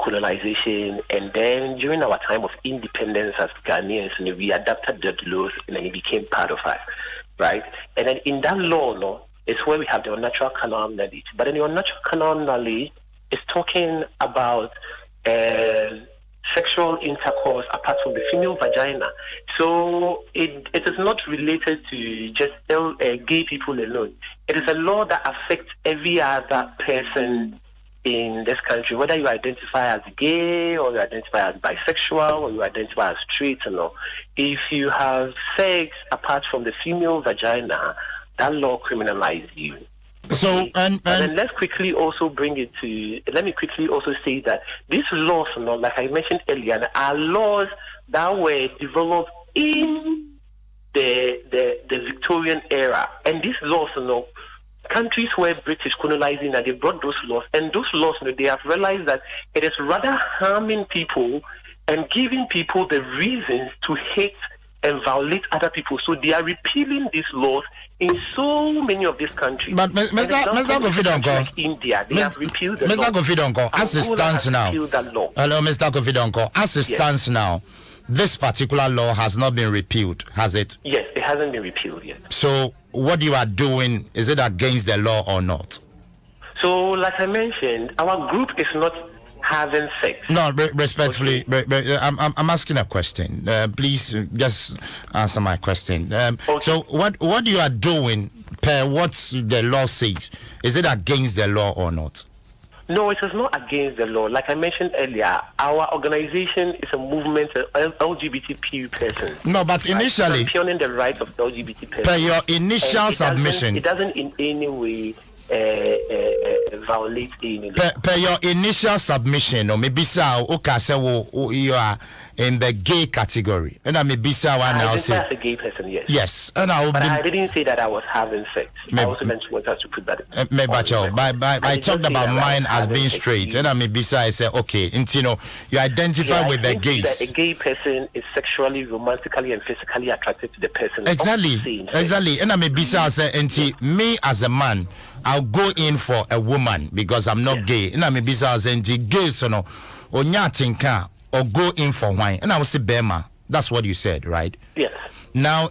colonization, and then during our time of independence as Ghanaians, we adapted the laws and then it became part of us, right? And then in that law, it's where we have the unnatural carnal knowledge. But in the unnatural carnal knowledge, it's talking about sexual intercourse apart from the female vagina. So it is not related to just gay people alone. It is a law that affects every other person in this country, whether you identify as gay or you identify as bisexual or you identify as straight or not. If you have sex apart from the female vagina, that law criminalizes you. So and then let me quickly also say that these laws, like I mentioned earlier, are laws that were developed in the Victorian era, and these laws, countries where British colonizing, they brought those laws, and those laws, they have realized that it is rather harming people and giving people the reasons to hate and violate other people. So they are repealing these laws in so many of these countries. But Mr. Kofidonko, like India, they have repealed the law. Mr. Kofidonko, as it stands now, hello, Mr. Kofidonko, as it stands now, this particular law has not been repealed, has it? Yes, it hasn't been repealed yet. So what you are doing, is it against the law or not? So, like I mentioned, our group is not having sex. No, respectfully, I'm asking a question. Please just answer my question. So what you are doing, per what the law says, is it against the law or not? No, it is not against the law. Like I mentioned earlier, our organization is a movement of LGBTQ persons. No, but initially, championing the rights of LGBT persons. Per your initial submission, it doesn't in any way violate any law. Per your initial submission, or maybe so, okay, so you are in the gay category. And I may be so one now say as a gay person, yes. Yes, and I didn't say that I was having sex. I also wanted to put that. I talked about mine as being straight, and I may be so I say okay, and you know you identify with the gays. A gay person is sexually, romantically, and physically attracted to the person. Exactly. And I may be so I say, and me as a man, I'll go in for a woman because I'm not gay. And I may be so I say, and gay so no, or nyatinka. Or go in for wine, and I will say Bema. That's what you said, right? Yes. Now,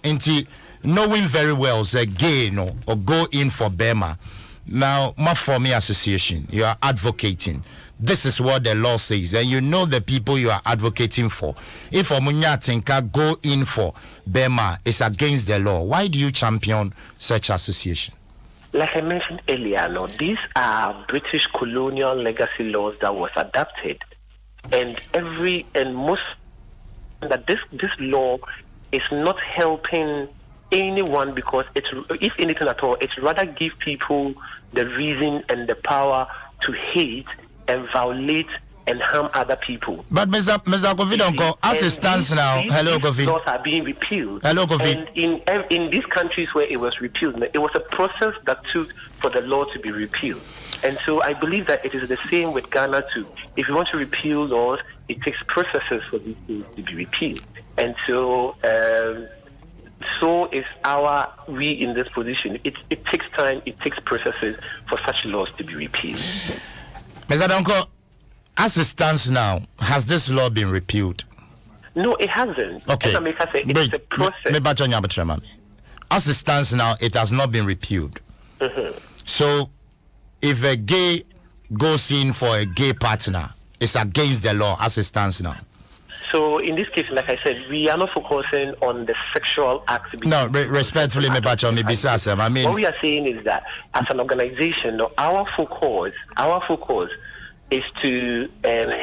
knowing very well, say gay, no, or go in for Bema. Now, my for me association, you are advocating. This is what the law says, and you know the people you are advocating for. If Omunyatinka go in for Bema, it's against the law. Why do you champion such association? Like I mentioned earlier, no, these are British colonial legacy laws that was adapted. And most that this law is not helping anyone because if anything at all, it's rather give people the reason and the power to hate and violate and harm other people. But Mr. Kofi, as it stands now, hello Kofi. Laws are being repealed. Hello Kofi. And in these countries where it was repealed, it was a process that took for the law to be repealed. And so I believe that it is the same with Ghana too. If you want to repeal laws, it takes processes for these things to be repealed. And so, so is we in this position. It takes time, it takes processes for such laws to be repealed. Mr. Donko, as it stands now, has this law been repealed? No, it hasn't. Okay. It's a process. As it stands now, it has not been repealed. Mm-hmm. So, if a gay goes in for a gay partner, it's against the law as it stands now. So in this case, like I said, we are not focusing on the sexual act. No, respectfully, I mean, what we are saying is that as an organization, our focus is to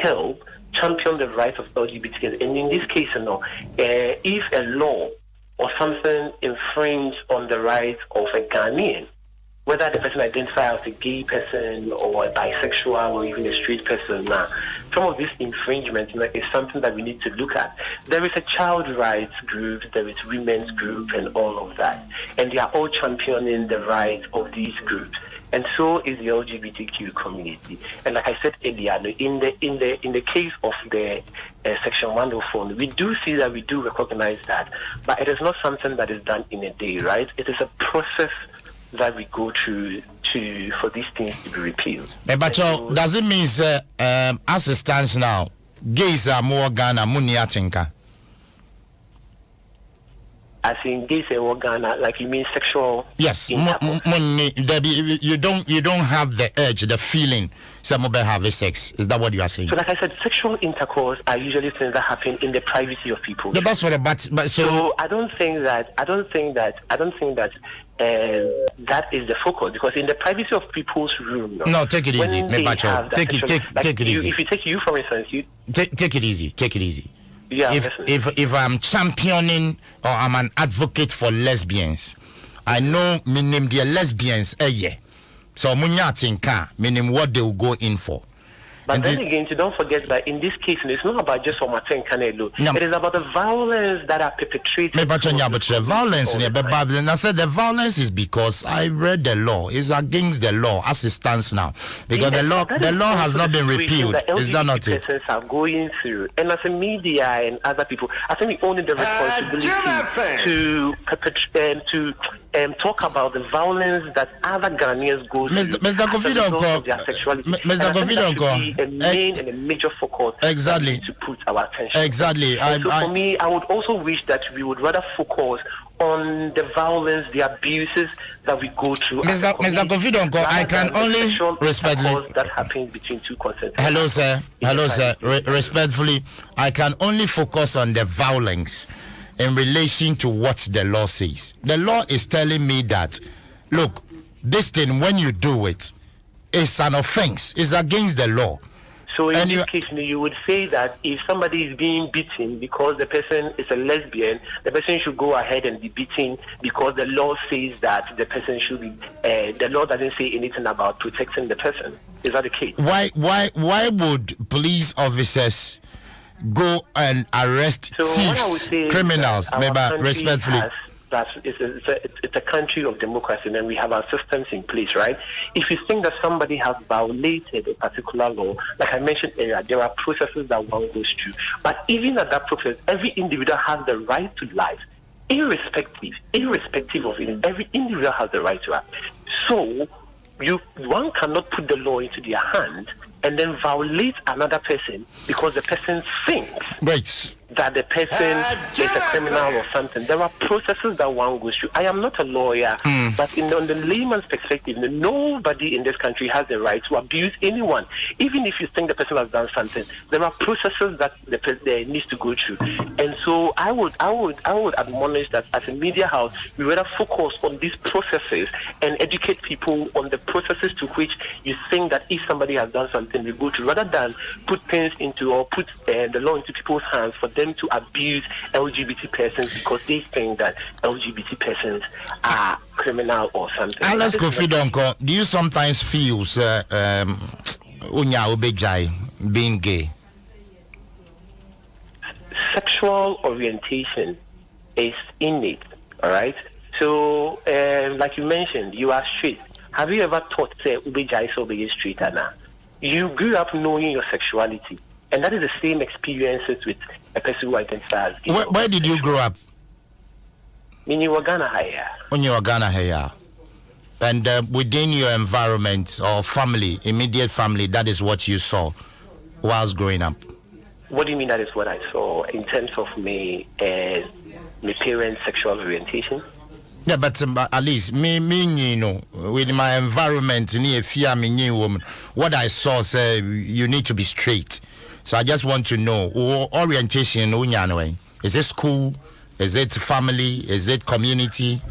help champion the rights of LGBTQ. And in this case, if a law or something infringes on the rights of a Ghanaian, whether the person identifies as a gay person or a bisexual or even a straight person, some of these infringements is something that we need to look at. There is a child rights group, there is women's group, and all of that, and they are all championing the rights of these groups. And so is the LGBTQ community. And like I said earlier, in the case of the Section 104, we do see that, we do recognize that, but it is not something that is done in a day, right? It is a process that we go through for these things to be repealed. But does it mean as it stands now, gays are more Ghana, Muniatinka? As in gays are more Ghana, like you mean sexual? Yes, you don't have the urge, the feeling some of them have sex. Is that what you are saying? So, like I said, sexual intercourse are usually things that happen in the privacy of people. No, that's what. But so I don't think that that is the focus, because in the privacy of people's room. No, take it easy. Take it easy. If you take you for instance, take it easy. Take it easy. Yeah, if I'm championing or I'm an advocate for lesbians, I know meaning the lesbians so munyatinka meaning what they will go in for. But and then again, don't forget that in this case, it's not about just Omaten Canelo. It is about the violence that are perpetrated. But the violence, I said the violence is because I read the law. It's against the law as it stands now. Because the law has not been repealed. Is that not it? Are going through, and as a media and other people, I think we own the responsibility to talk about the violence that other Ghanaians go through. Mr. Kofi, a main and a major focus exactly to put our attention. Exactly. For me, I would also wish that we would rather focus on the violence, the abuses that we go through. Mr. Kofi, I can only respectfully that happens between two consenting. Hello, sir. Respectfully, I can only focus on the violence in relation to what the law says. The law is telling me that, look, this thing, when you do it, it's an offense. It's against the law. So in this case, you would say that if somebody is being beaten because the person is a lesbian, the person should go ahead and be beaten because the law says that the person should be. The law doesn't say anything about protecting the person. Is that the case? Why would police officers go and arrest thieves, criminals, maybe respectfully. It's a country of democracy, and we have our systems in place, right? If you think that somebody has violated a particular law, like I mentioned earlier, there are processes that one goes through. But even at that process, every individual has the right to life, irrespective of it. Every individual has the right to act. So one cannot put the law into their hands and then violate another person because the person thinks that the person is a criminal or something. There are processes that one goes through. I am not a lawyer, but on the layman's perspective, nobody in this country has the right to abuse anyone. Even if you think the person has done something, there are processes that the person needs to go through. And so I would admonish that as a media house, we rather focus on these processes and educate people on the processes to which you think that if somebody has done something, we go to, rather than put things into or put the law into people's hands for them to abuse LGBT persons because they think that LGBT persons are criminal or something. Let's go Fidonko. Do you sometimes feel being gay? Sexual orientation is innate, all right? So, like you mentioned, you are straight. Have you ever thought, say, Ubejai so be straight, Anna? You grew up knowing your sexuality. And that is the same experiences with a person who identifies as gay. Where did you grow up? In Ghana here. In Ghana here. And within your environment or family, immediate family, that is what you saw whilst growing up? What do you mean that is what I saw in terms of my parents' sexual orientation? Yeah, but at least me, you know, with my environment, woman, what I saw say you need to be straight. So I just want to know orientation. Is it school? Is it family? Is it community?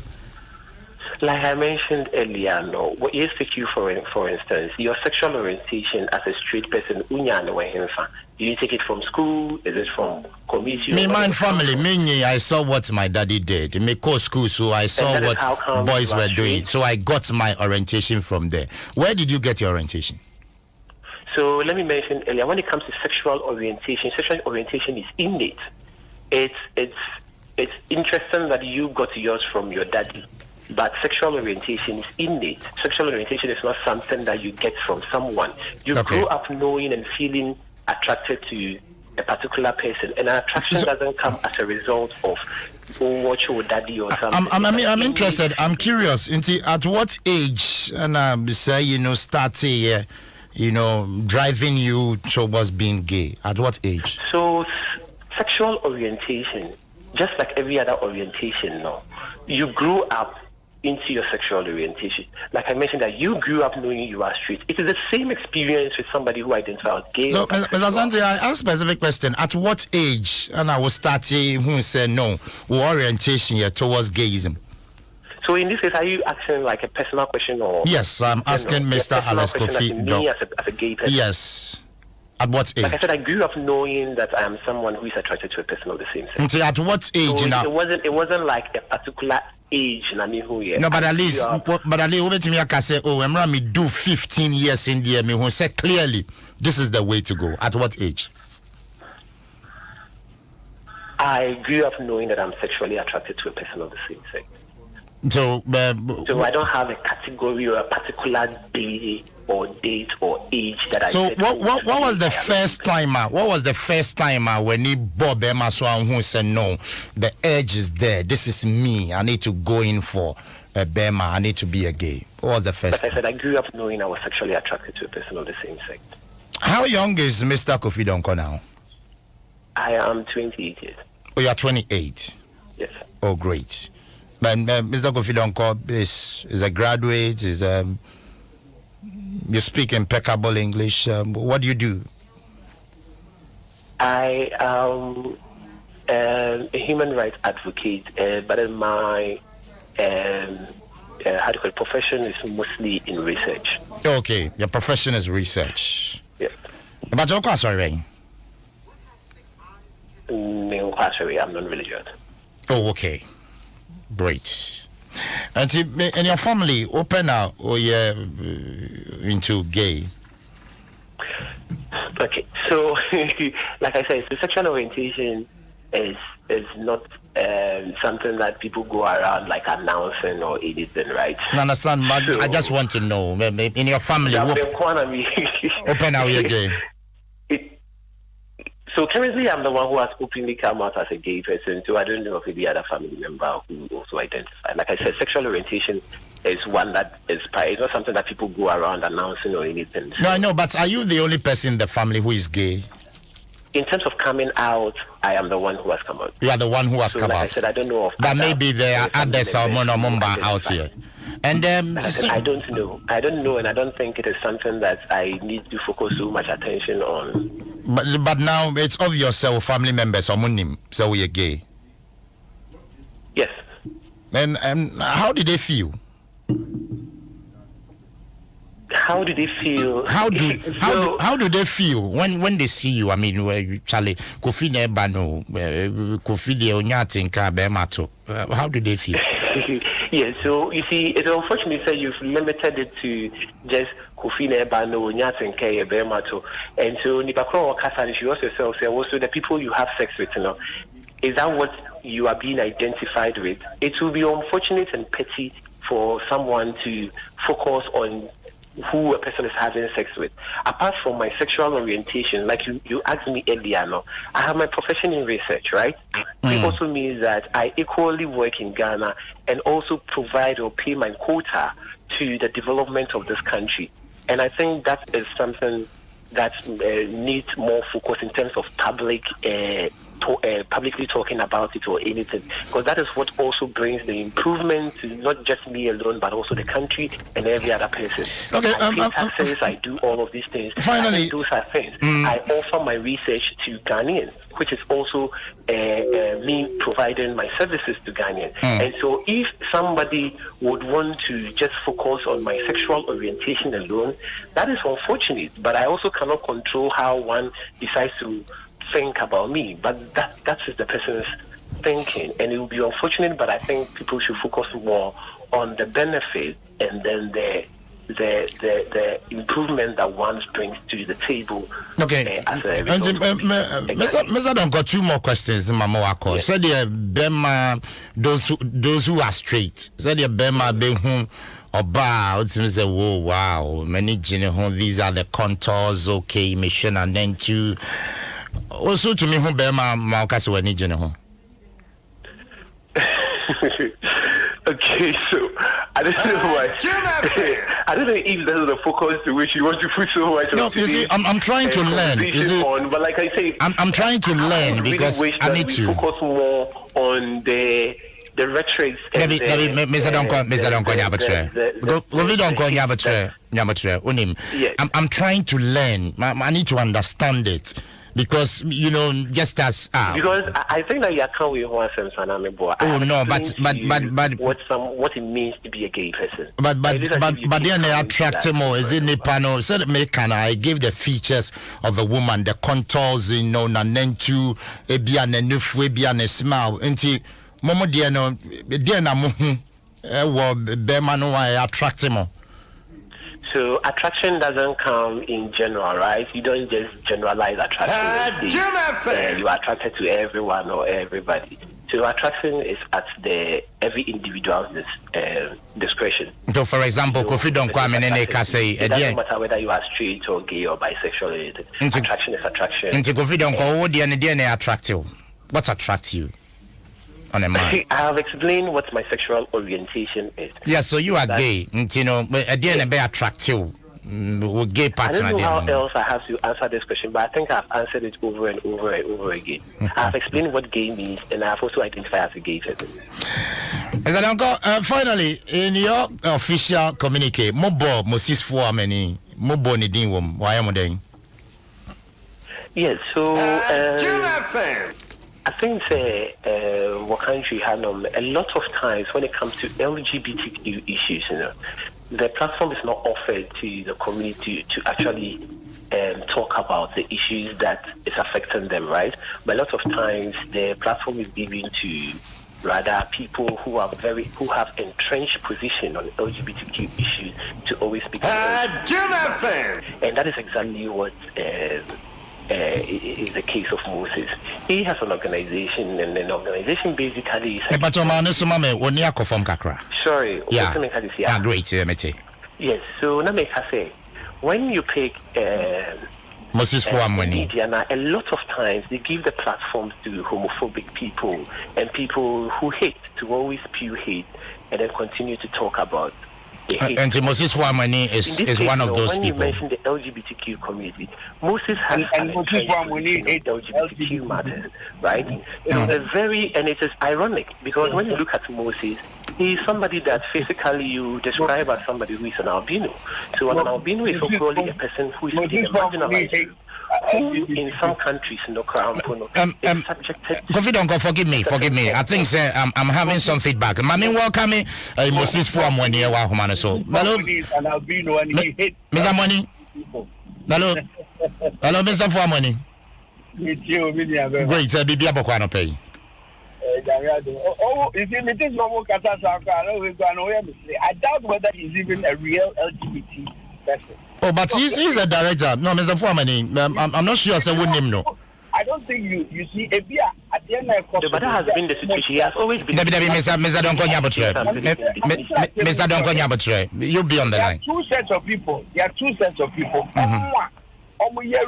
Like I mentioned earlier, no. What is you for instance, your sexual orientation as a straight person, do you take it from school? Is it from community? Me, my family, me, I saw what my daddy did. Me go school, so I saw what boys were doing. So I got my orientation from there. Where did you get your orientation? So let me mention earlier, when it comes to sexual orientation is innate. It's interesting that you got yours from your daddy. But sexual orientation is innate. Sexual orientation is not something that you get from someone. You grow up knowing and feeling attracted to a particular person, and attraction doesn't come as a result of what your daddy or something. I'm interested. I'm curious. At what age, and say starting, driving you towards being gay? At what age? So, sexual orientation, just like every other orientation, you grew up into your sexual orientation. Like I mentioned, that you grew up knowing you are straight. It is the same experience with somebody who identifies gay. So, Mr. Asante, I ask a specific question. At what age, and I will start who said no, orientation here towards gayism? So in this case, are you asking like a personal question or? Yes, I'm asking Mr. Alex Kofi. Me as a gay person. Yes. At what age? Like I said, I grew up knowing that I am someone who is attracted to a person of the same sex. At what age? So it wasn't like a particular age. No, but at least, me can say, I'm me do 15 years in the me who say clearly this is the way to go. At what age? I grew up knowing that I'm sexually attracted to a person of the same sex. So I don't have a category or a particular day or date or age that I. So what was the first timer? What was the first timer when he Bob Emma Swan who said no, the edge is there. This is me. I need to go in for a Bema. I need to be a gay. What was the first? Like I said, I grew up knowing I was sexually attracted to a person of the same sex. How young is Mr. Kofi Donko now? I am 28 years. Oh, you are 28. Yes. Oh, great. But Mr. Kofi Donko is a graduate. You speak impeccable English. What do you do? I am a human rights advocate, but my profession is mostly in research. Okay, your profession is research. Yes. But your class, sorry. I'm non-religious. Oh, okay. Great. And in your family, open out or you're into gay? Okay, so like I said, so sexual orientation is not something that people go around like announcing or anything, right? I understand, but So, I just want to know in your family. Open out your gay. So currently, I'm the one who has openly come out as a gay person. So I don't know of any other family member who also identify. Like I said, sexual orientation is one that is it's not something that people go around announcing or anything. So, no, I know, but are you the only person in the family who is gay? In terms of coming out, I am the one who has come out. You are the one who has come out. I said, I don't know of. But maybe there are other Salmon or Mumba out here. And I don't know. I don't know, and I don't think it is something that I need to focus so much attention on. But now it's obvious, so family members or munim, so we're gay. Yes. And how did they feel? How do they feel? How do they feel when they see you? I mean, Charlie, Kofi Nebano, Kofi de Onyatinka Bemato. How do they feel? Yeah, so you see, it's unfortunate that you've limited it to just Kofi Nebano, Onyatinka Bemato, and so Nipakro Kasan, she also say also the people you have sex with, is that what you are being identified with? It will be unfortunate and petty for someone to focus on who a person is having sex with. Apart from my sexual orientation, like you asked me earlier, I have my profession in research, right? It also means that I equally work in Ghana and also provide or pay my quota to the development of this country. And I think that is something that needs more focus in terms of publicly talking about it or anything, because that is what also brings the improvement to not just me alone but also the country and every other person. Okay, I pay taxes, I do all of these things. Finally, those are things. I offer my research to Ghanaians, which is also me providing my services to Ghanaians. And so if somebody would want to just focus on my sexual orientation alone, that is unfortunate, but I also cannot control how one decides to think about me, but that is the person's thinking, and it will be unfortunate, but I think people should focus more on the benefit and then the improvement that one brings to the table. Okay. Mr. Don't got two more questions in Mama Wako. Yes. Said the Bema those who are straight. Said the Bema be whom Oba, it seems whoa, wow, many these are the contours, okay, mission, and then to also to me who Bema Malkas when you know. Okay, so I don't know why. I don't know if that is the focus to which you want to put so much. No, you see, I'm trying to learn. You see, but like I say, I'm trying to learn because I need to focus more on the rhetoric. Maybe Mr. I'm trying to learn. I need to understand it. Because just as because I think that you can't wait one sense. Oh no, but what it means to be a gay person. But then they attract more. Is it Nepano? So I give the features of the woman, the contours, and then to ebian and nufu ebian and smile. Until Momo Diano Diana Muhu Bemano I attract more. So attraction doesn't come in general, right? You don't just generalize attraction. You are attracted to everyone or everybody. So attraction is at every individual's discretion. So, for example, Kofi don't come in any say it doesn't matter whether you are straight or gay or bisexual. Attraction is attraction. Into Kofi don't go DNA attractive. What attracts you? On a man. I have explained what my sexual orientation is. Yeah, so you are gay. Again, be attractive. Gay partner. I don't know how else I have to answer this question, but I think I've answered it over and over and over again. I've explained what gay means, and I've also identified as a gay person. Finally, in your official communique, Mobo Moses for many Mobo Nidin, why am I doing? Yes, so I think what country had a lot of times when it comes to LGBTQ issues, the platform is not offered to the community to actually talk about the issues that is affecting them, right? But a lot of times the platform is given to rather people who have entrenched position on LGBTQ issues to always speak about. And that is exactly what is the case of Moses. He has an organization, and an organization basically is. Sorry. Yeah. Great. Yes. So Nameka say, when you pick Moses media, now, a lot of times they give the platforms to homophobic people and people who hate, to always spew hate and then continue to talk about. And Moses Fuamani is one of those when people. When you mention the LGBTQ community, Moses has an LGBTQ matters, right? And it is ironic because when you look at Moses, he is somebody that physically you describe as somebody who is an albino. So an albino is probably a person who is marginalized. Who in some countries is subjected. Forgive me. I think I'm having some feedback. Mami, welcome me. Moses Fuamani wa so. Hello, Mr. Money. Hello, Mr. Fuamani. Great, Bibi Abokwano pay. I doubt whether he's even a real LGBT person. Oh, but he's a director. No, Mr. Fuamani, I'm not sure I said what name, no. I don't think you see a beer at the end of the but that has been the situation. He has always been. Mr. Donkonya, you'll be on the line. There are two sets of people.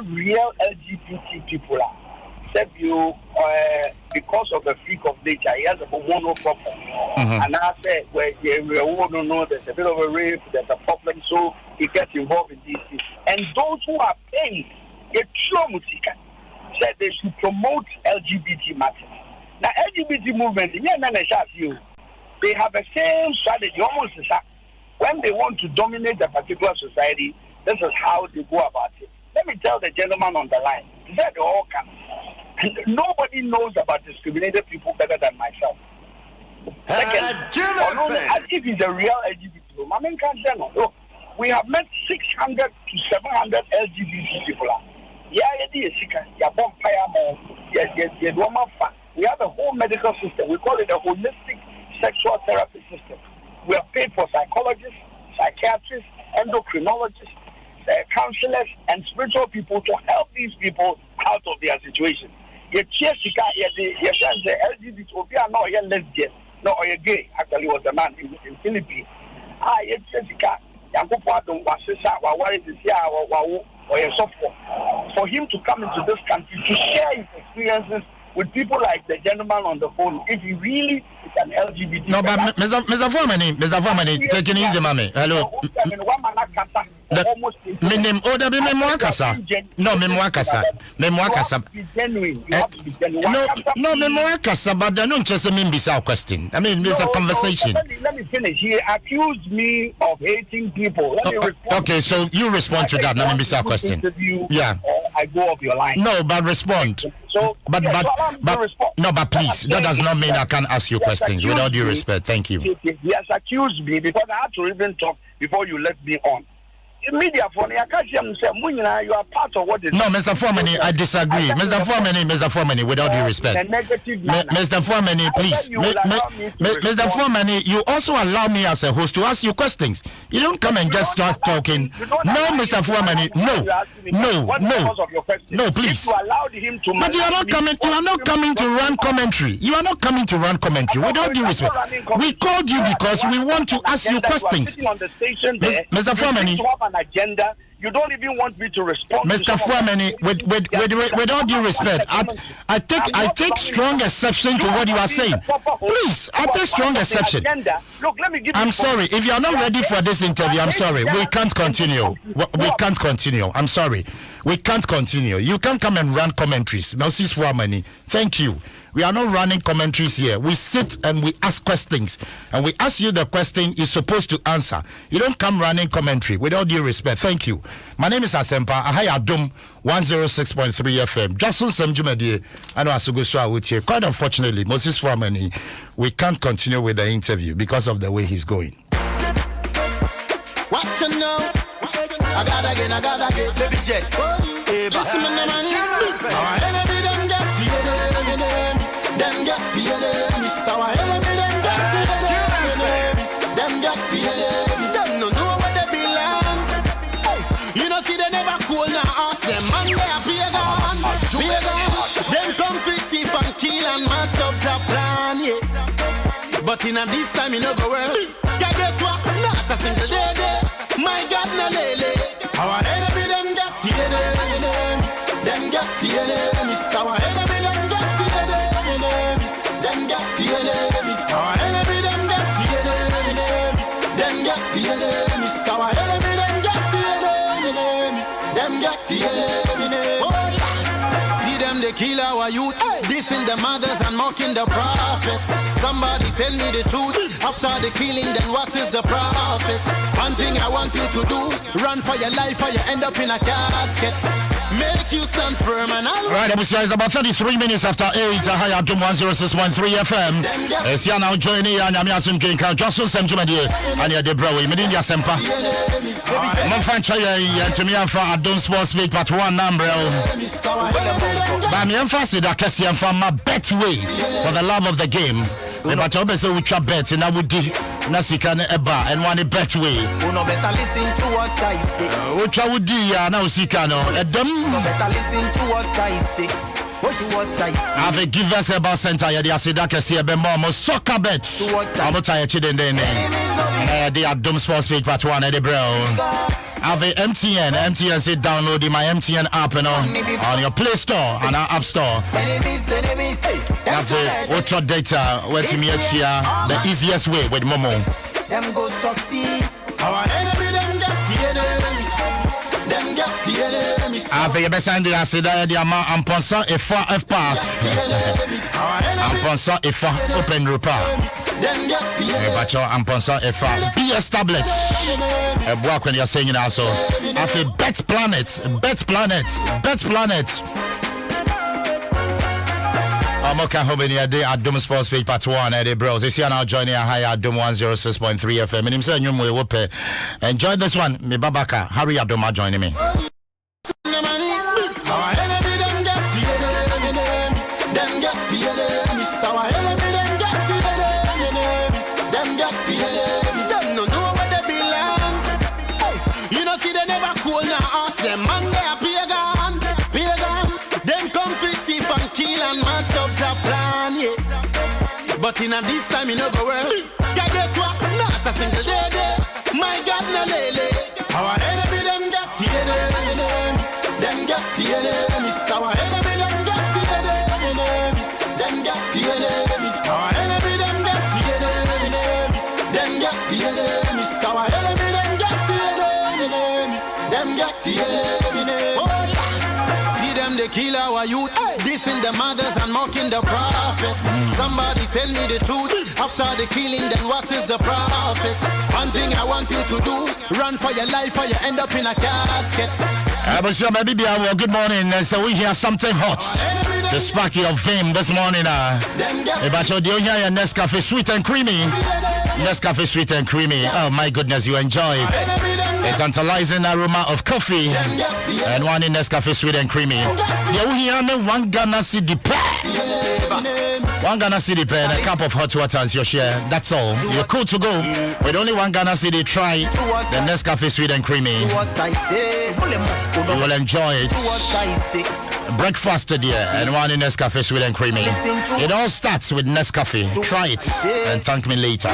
Real LGBT people. Except you, because of the freak of nature, he has a hormonal problem. And I said, well, we all don't know there's a bit of a rape, there's a problem, so he gets involved in these things. And those who are paid, said they should promote LGBT matters. Now, LGBT movement, they have the same strategy, almost the same. When they want to dominate a particular society, this is how they go about it. Let me tell the gentleman on the line, they all come. Nobody knows about discriminated people better than myself. Second, as if he's a real LGBT, I mean, can't tell no. Look, we have met 600 to 700 LGBT people. We have a whole medical system. We call it a holistic sexual therapy system. We are paid for psychologists, psychiatrists, endocrinologists, counselors, and spiritual people to help these people out of their situation. The LGBT are not a lesbian, no, or a gay. Actually, was a man in Philippines. For him to come into this country to share his experiences with people like the gentleman on the phone, if he really is an LGBT. No, but Mr. Foreman, take it easy, mommy. Hello. No, but I don't just mean this question. I mean, it's a conversation. Let me finish. He accused me of hating people. Okay, so you respond to that. Let me miss our question. Yeah. I go off your line. No, but respond. So, but please, that does not mean I can't ask you questions without due respect. Thank you. He has accused me because I had to even talk before you let me on. Media for me, I can't say you are part of what is. No, Mr. Foreman, I disagree. Mr. Foreman, without due respect. Mr. Foreman, please. Mr. Foreman, you also allow me as a host to ask you questions. You don't come and just start talking. No, Mr. Foreman, no, please. But you are not coming to run commentary. You are not coming to run commentary without due respect. We called you because we want to ask you questions. Mr. Foreman. Agenda, you don't even want me to respond. Mr. Fuamani, with all due respect, I take strong exception to what you are saying. Please, I take strong exception. Look, let me give I'm sorry. If you are not ready for this interview, I'm sorry. We can't continue. I'm sorry. We can't continue. You can't come and run commentaries. Moses Fuamani, thank you. We are not running commentaries here. We sit and we ask questions. And we ask you the question you're supposed to answer. You don't come running commentary without due respect. Thank you. My name is Asempa. I Adom 106.3 FM. Dwaso Nsem Jumedie. I know Asuguswa Utie. Quite unfortunately, Moses Fuamani, we can't continue with the interview because of the way he's going. What you know? I gotta get baby jet. Them get to your enemies, so I enemy them get to your enemies. Them get to your enemies. Them no know where they belong. Hey, you know see they never cool now. Ask them man they are pagan. But in a this time, you know go well. Yeah, guess what? Not a single day. My God, no lele. Our enemy, them got the enemies. Them got the enemies. Our enemy, them got the enemies. Them got the enemies. Our enemy, them got the enemies. Them got the enemies. Our enemy, them got the enemies. Them got the enemies. Oh yeah. See them, they kill our youth. Dissing the mothers and mocking the prophets. Somebody tell me the truth. After the killing, then what is the profit? One thing I want you to do, run for your life or you end up in a casket. Make you stand firm and I'll... Right, it's about 33 minutes after 8. Hi, Adom 106.3 FM. It's here now joining and I'm Yasim Kinka. Dwaso Nsem and you're the bro. Medinia Sempa. I'm fan try to me for Adom Sports League Part 1 number. But I'm emphasizing that I'm from my bet way for the love of the game. But I say we try bet and I would do Nasikan Eba and one bet way. No better listen to what I say. Which I would do now Sikano. No better listen to what I say. Have a give us about center. I say that I see a more soccer bets. I'm not tired of the Adom Sports League Part 1 Eddie Bro. Have a MTN say download my MTN app on your Play Store and our App Store. Have a ultra data where to meet here the easiest way with Momo. Them go succeed. Our enemy them get the enemies. Them get the enemies. Have a best idea. I say that I'm Ponsa F Park. I'm Ponsa F Open Rupa. But I'm Ponsa F be established. A block when you're saying it also. Have a Bet Planet. I'm okay home in your day at Adom Sports Page Part 1 Eddie Bros. This year now joining a high Adom 106.3 FM. And him saying you will pay. Enjoy this one. Me Babaka. Harry Adoma joining me. Them man they are pagan. Them come fit thief and kill and mash up the plan, yeah. But in a this time you know go well. Yeah, guess what? Not a single day. My God, no lele. Our enemy them got the enemies. Them got the enemies. Our enemy them got the enemies. Them got the enemies. Our enemy them got the enemies. Them got the enemies. Our enemy them got the enemies. Them got the enemies. Oh yeah. See them they kill our youth. Dissing the mothers and mocking the prophets. Somebody tell me the truth. After the killing, then what is the profit? One thing I want you to do, run for your life or you end up in a casket. Good morning. So we hear something hot to spark your fame this morning. But you hear your Nescafe sweet and creamy. Nescafe sweet and creamy. Oh my goodness, you enjoy it. A tantalizing aroma of coffee and one in Nescafe sweet and creamy. You hear one Ghana city One Ghana city and a cup of hot water as your share. That's all. You're cool to go. With only one Ghana city, try the Nescafe sweet and creamy. You will enjoy it. Breakfast today and one in Nescafe sweet and creamy. It all starts with Nescafe. Try it and thank me later.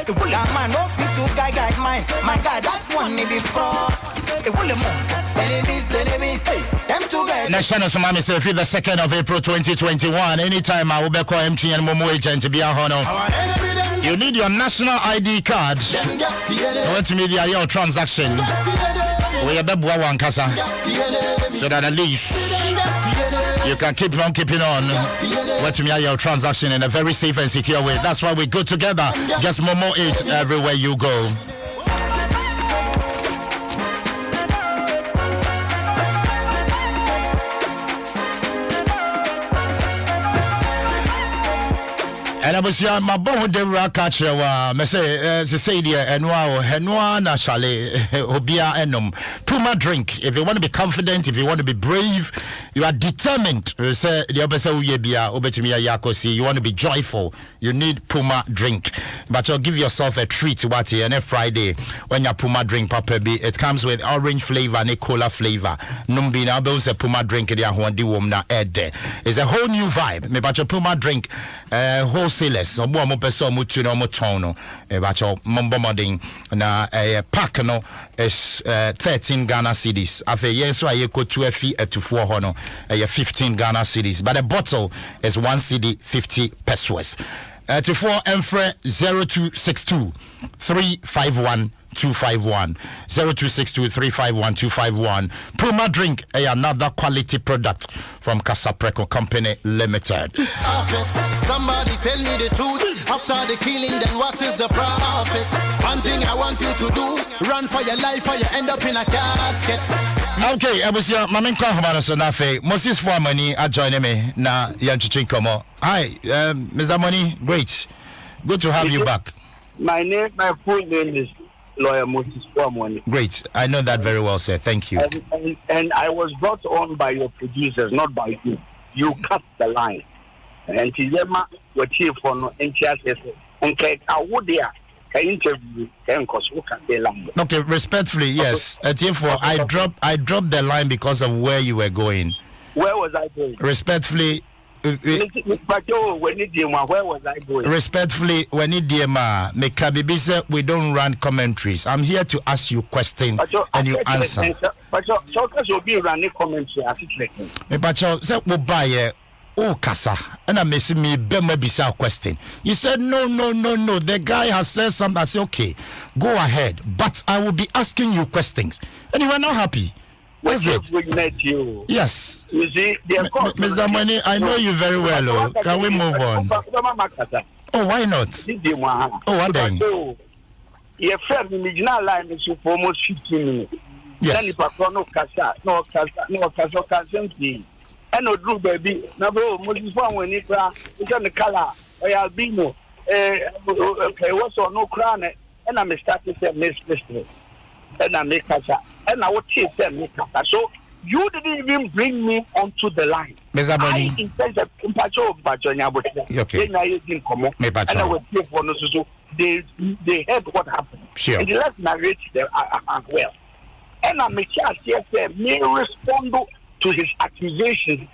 The man no fit to guide mine. My God, that one before. The enemies, them together. National Sumami say the 2nd of April 2021. Anytime I will be call MTN Momo agent to be a honor. You need your national ID card. I want to media your transaction. We are bebwa one kasa. So that at least you can keep on keeping on. Want to media your transaction in a very safe and secure way. That's why we go together. Just Momo it everywhere you go. And I was my bone de catcher. Me say dear and wow, naturally obia enum. Puma drink. If you want to be confident, if you want to be brave, you are determined. Say the opposite uyebia obetimia yakosi. You want to be joyful. You need Puma drink, but you'll give yourself a treat. What and Friday when your Puma drink papabi, it comes with orange flavor and cola flavor. Numbi na be a Puma drink dia hondi womna ede. It's a whole new vibe. Me but your Puma drink wholesalers. Omo mo peso mo tuno mo tono. But your mombomoding na a pack no is 13 Ghana cedis. Afe yes so aye ko 2 to 4 hono 15 Ghana cedis. But the bottle is 1 cedi 50 pesos. To 4 Enfre 0262 351 251 0262 351 251. Puma drink, another quality product from Casapreco Company Limited. Somebody tell me the truth. After the killing, then what is the profit? One thing I want you to do, run for your life or you end up in a casket. Okay, Abusia, Mamin Kahumano Sonafe, Moses Formani, I join me na Yanchichin Komo. Hi, Mr. Money, great. Good to have you back. My full name is Lawyer Moses Formani. Great, I know that very well, sir. Thank you. And I was brought on by your producers, not by you. You cut the line. And Tizema, what here for no NTS, and I would there. Okay, respectfully, yes. I dropped the line because of where you were going. Where was I going? Respectfully, where was I going? Respectfully, when we don't run commentaries. I'm here to ask you questions and you answer. But will be running commentary. But you oh, Kasa, and I'm missing me Bema question. You said no. The guy has said something. I said, okay, go ahead. But I will be asking you questions. And you are not happy. What's it? We met you. Yes. You see, Mr. Money, I know you very well. Oh. Can we move on? Oh, why not? Oh, what then? Your friend, the original line is for almost 15 minutes. Yes. No, and no Drew baby. Now, Moses Farm when it's on the color, or albino, what's on no crown, and I'm starting to miss mystery. And I make us, and I would say, so you didn't even bring me onto the line. I intended to patch over Bajonia, but I didn't come up. And I was here for no so they heard what happened. Sure. And let's narrate them well. And I make sure me respond to his accusations,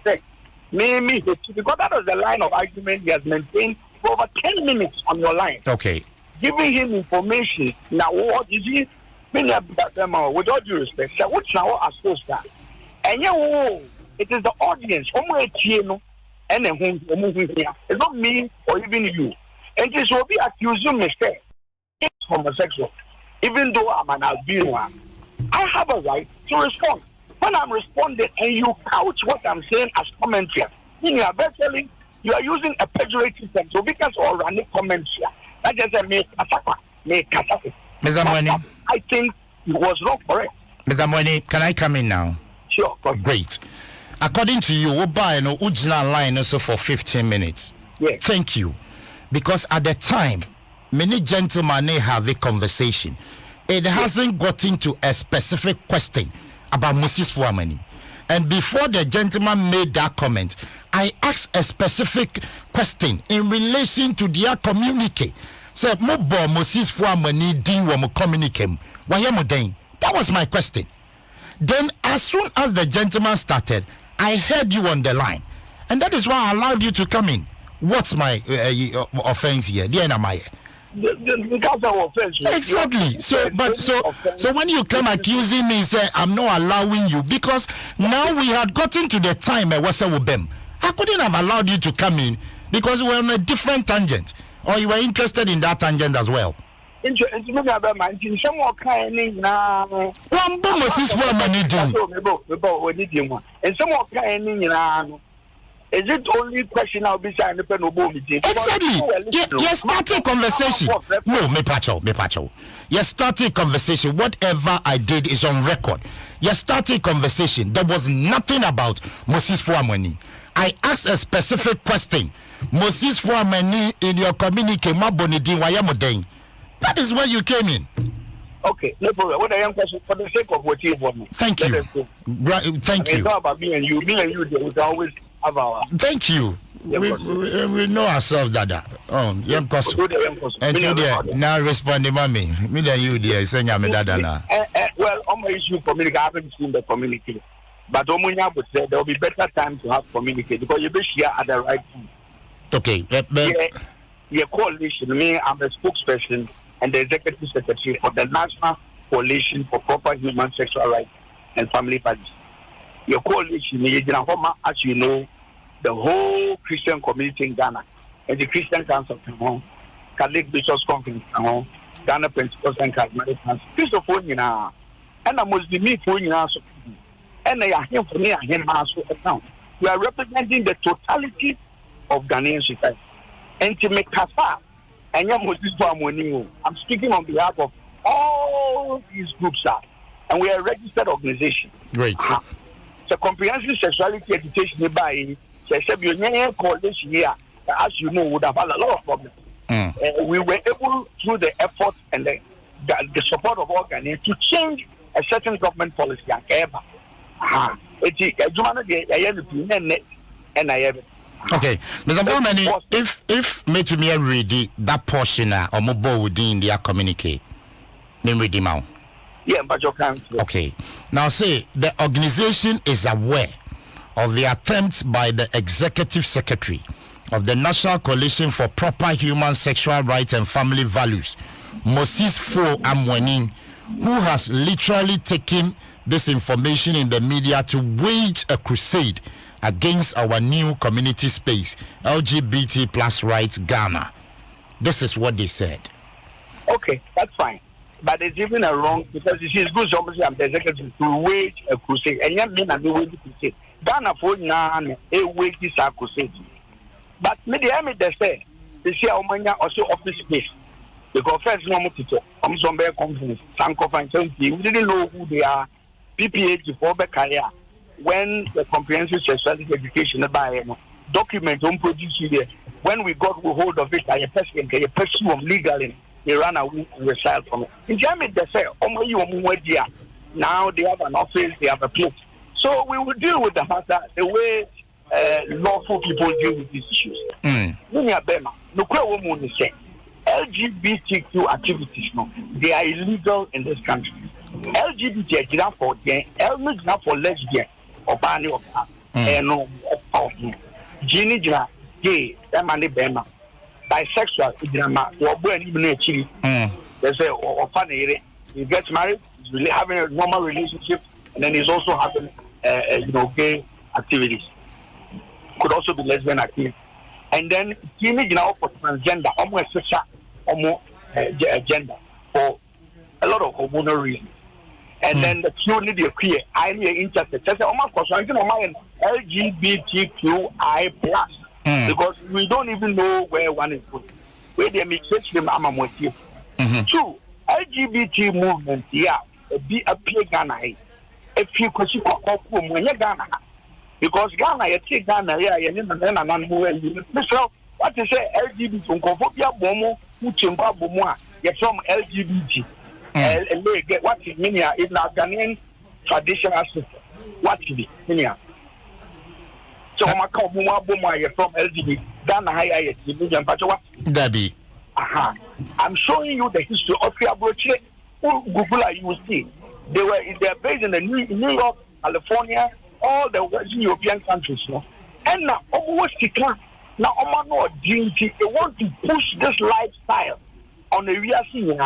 maybe because that was the line of argument he has maintained for over 10 minutes on your line. Okay. Giving him information. Now, what is he? With all due respect, which now are supposed to. And it is the audience. And it's not me or even you. And this will be accusing mistake. It's homosexual. Even though I'm an albino, I have a right to respond. When I'm responding and you couch what I'm saying as commentary, you are virtually you are using a pejorative term. So because or running commentary, that just make Mr. Money, I think it was not correct. Mr. Money, can I come in now? Sure. Great. According to you, we'll buy an original line also for 15 minutes. Yes. Thank you. Because at the time, many gentlemen have a conversation. It hasn't gotten to a specific question about Moses Fuamani. And before the gentleman made that comment, I asked a specific question in relation to their communique. Said, Mobo Moses Fuamani din wa mo communique. That was my question. Then as soon as the gentleman started, I heard you on the line. And that is why I allowed you to come in. What's my offense here? Exactly. So when you come accusing me, say I'm not allowing you because now we had gotten to the time I was with them. I couldn't have allowed you to come in because we were on a different tangent, or you were interested in that tangent as well. Is it only question I'll be saying? Exactly. You're starting conversation. No, me pacho. You're starting conversation. Whatever I did is on record. You're starting conversation. There was nothing about Moses Fuamani. I asked a specific question. Moses Fuamani in your communique, that is where you came in. Okay, no problem. What I am question for the sake of what you want me. Thank you. Thank you. It's not about me and you. Me and you, we always have our. Thank you. We know ourselves, Dada. Young person. Until there, now responding, mommy. Me and you, dear, saying I'm a Dada now. Well, on my issue, communicate. I haven't seen the communicate. But Omunya would say there will be better time to have communicate because you be here at the right time. Okay. Your coalition, me, I'm a spokesperson and the executive secretary for the National Coalition for Proper Human Sexual Rights and Family Values. Your coalition, as you know, the whole Christian community in Ghana and the Christian Council of Catholic Bishops Conference, Ghana Pentecostal and Charismatic Council, Christopher, and a Muslim for you and they are here for me and him account. We are representing the totality of Ghanaian society. And to make Kasa, and I'm speaking on behalf of all these groups, and we are a registered organization. Great. So comprehensive sexuality education by coalition here, as you know, would have had a lot of problems. We were able, through the effort and the support of all Ghanaians, to change a certain government policy. Okay, Mr. Foreman, if me to me read that portion or mobile within their communique, then read them out. Yeah, but you can't. Okay, now say the organization is aware of the attempt by the executive secretary of the National Coalition for Proper Human Sexual Rights and Family Values, Moses Fo Amwenin, who has literally taken this information in the media to wage a crusade against our new community space, LGBT plus rights Ghana. This is what they said. Okay, that's fine. But it's even a wrong, because it is good somebody I'm the executive to wage a crusade. And yet men are doing the crusade. Ghana for now a wage is a crusade. But media they say Omania also office space. Because first no teacher, some bear conference, Sankofa and we didn't know who they are. PPH for career. When the comprehensive sexuality education by document on produce here, when we got hold of it, I pursue them legally, they ran away and reside from it. In Germany, they say, now they have an office, they have a place. So we will deal with the matter the way lawful people deal with these issues. LGBTQ activities, they are illegal in this country. LGBT is for gay, L is for lesbian. Obani of Gini Jina, gay, Emani Bema, bisexual, they say, or funny, he gets married, he's really having a normal relationship, and then he's also having, gay activities. Could also be lesbian activities. And then Gini Jina for transgender, almost sexual, almost gender, for a lot of hormonal reasons. And then the Q need to queer, I need interested. That's almost LGBTQI plus because we don't even know where one is going. Where they make such them motive. Two, LGBT movement, be a play Ghana. If you could see when you Ghana, because Ghana, you take Ghana, so what is LGBT? Bomo, who chimba bomoa, you're from LGBT. What is meaning in our Ghanaian traditional system? What is it meaning? So, I'm from LGBT. Debbie. I'm showing you the history of your brochure. Google, you will see. They're based in the New York, California, all the Western European countries. And now, almost now, they want to push this lifestyle on the real scene.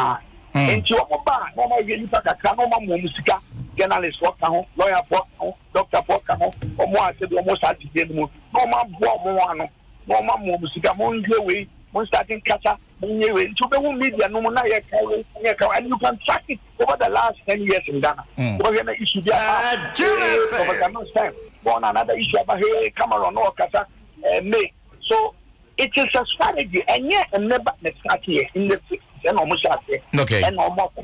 And you are normal music, journalist work, lawyer work, doctor work, or more said almost at the end. Normal music, way, one starting catcher, to the media, no more, and you can track it over the last 10 years in Ghana. It should be another issue about here, Cameroon, or Kata, May. So it is a strategy, and yet, and never start here in the 60s. And almost okay. And almost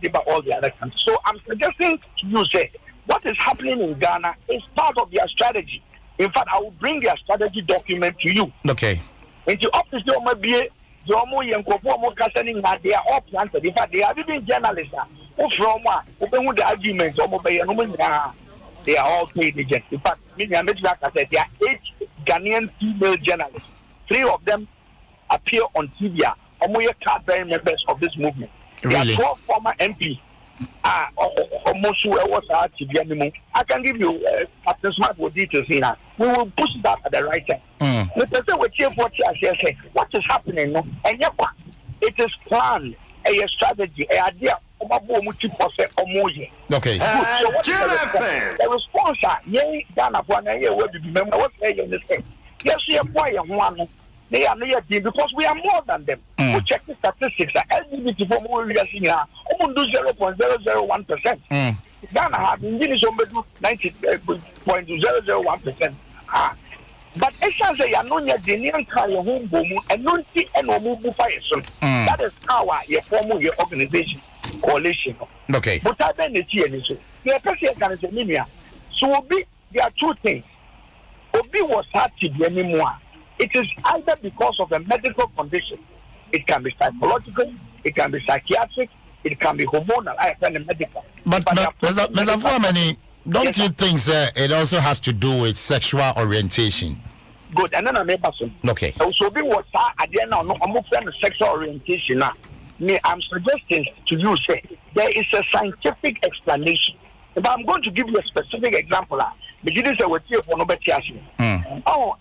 about all the other countries. So I'm suggesting to you, say, what is happening in Ghana is part of their strategy. In fact, I will bring their strategy document to you. Okay. And the office there might be the Omo Yankopo Mokasaning, they are all planted. In fact, they are even journalists who from open the arguments, they are all paid agents. In fact, like I said, there are 8 Ghanaian female journalists. 3 of them appear on TV. Omoye card bearing members of this movement. Really? There are 12 former MPs. Almost was TV. I can give you Captain Smart with details here. We will push that at the right time. The person will cheer for say, what is happening? No? And yet, it is planned, a strategy, an idea. Okay. So what is the response? Yay, Ghana, what do you remember? What's saying this thing? Yes, we are one. They are near because we are more than them. We check the statistics. LGBT for more years in here, almost 0.001%. Ghana have been doing 90.001%. But essentially, you are not yet the near home and not see any move fire. That is how you form your organization coalition. Okay. But I been the TNS. The person can say, so there are 2 things. Obi was hard to be anymore. It is either because of a medical condition, it can be psychological, it can be psychiatric, it can be hormonal. I find the medical. But Mr. Foreman, don't you think it also has to do with sexual orientation? Good, and then I'm a person. Okay. So be what at the end of I'm sexual orientation now. I'm suggesting to you say there is a scientific explanation. But I'm going to give you a specific example. But you didn't say what you for nobody asking. Oh,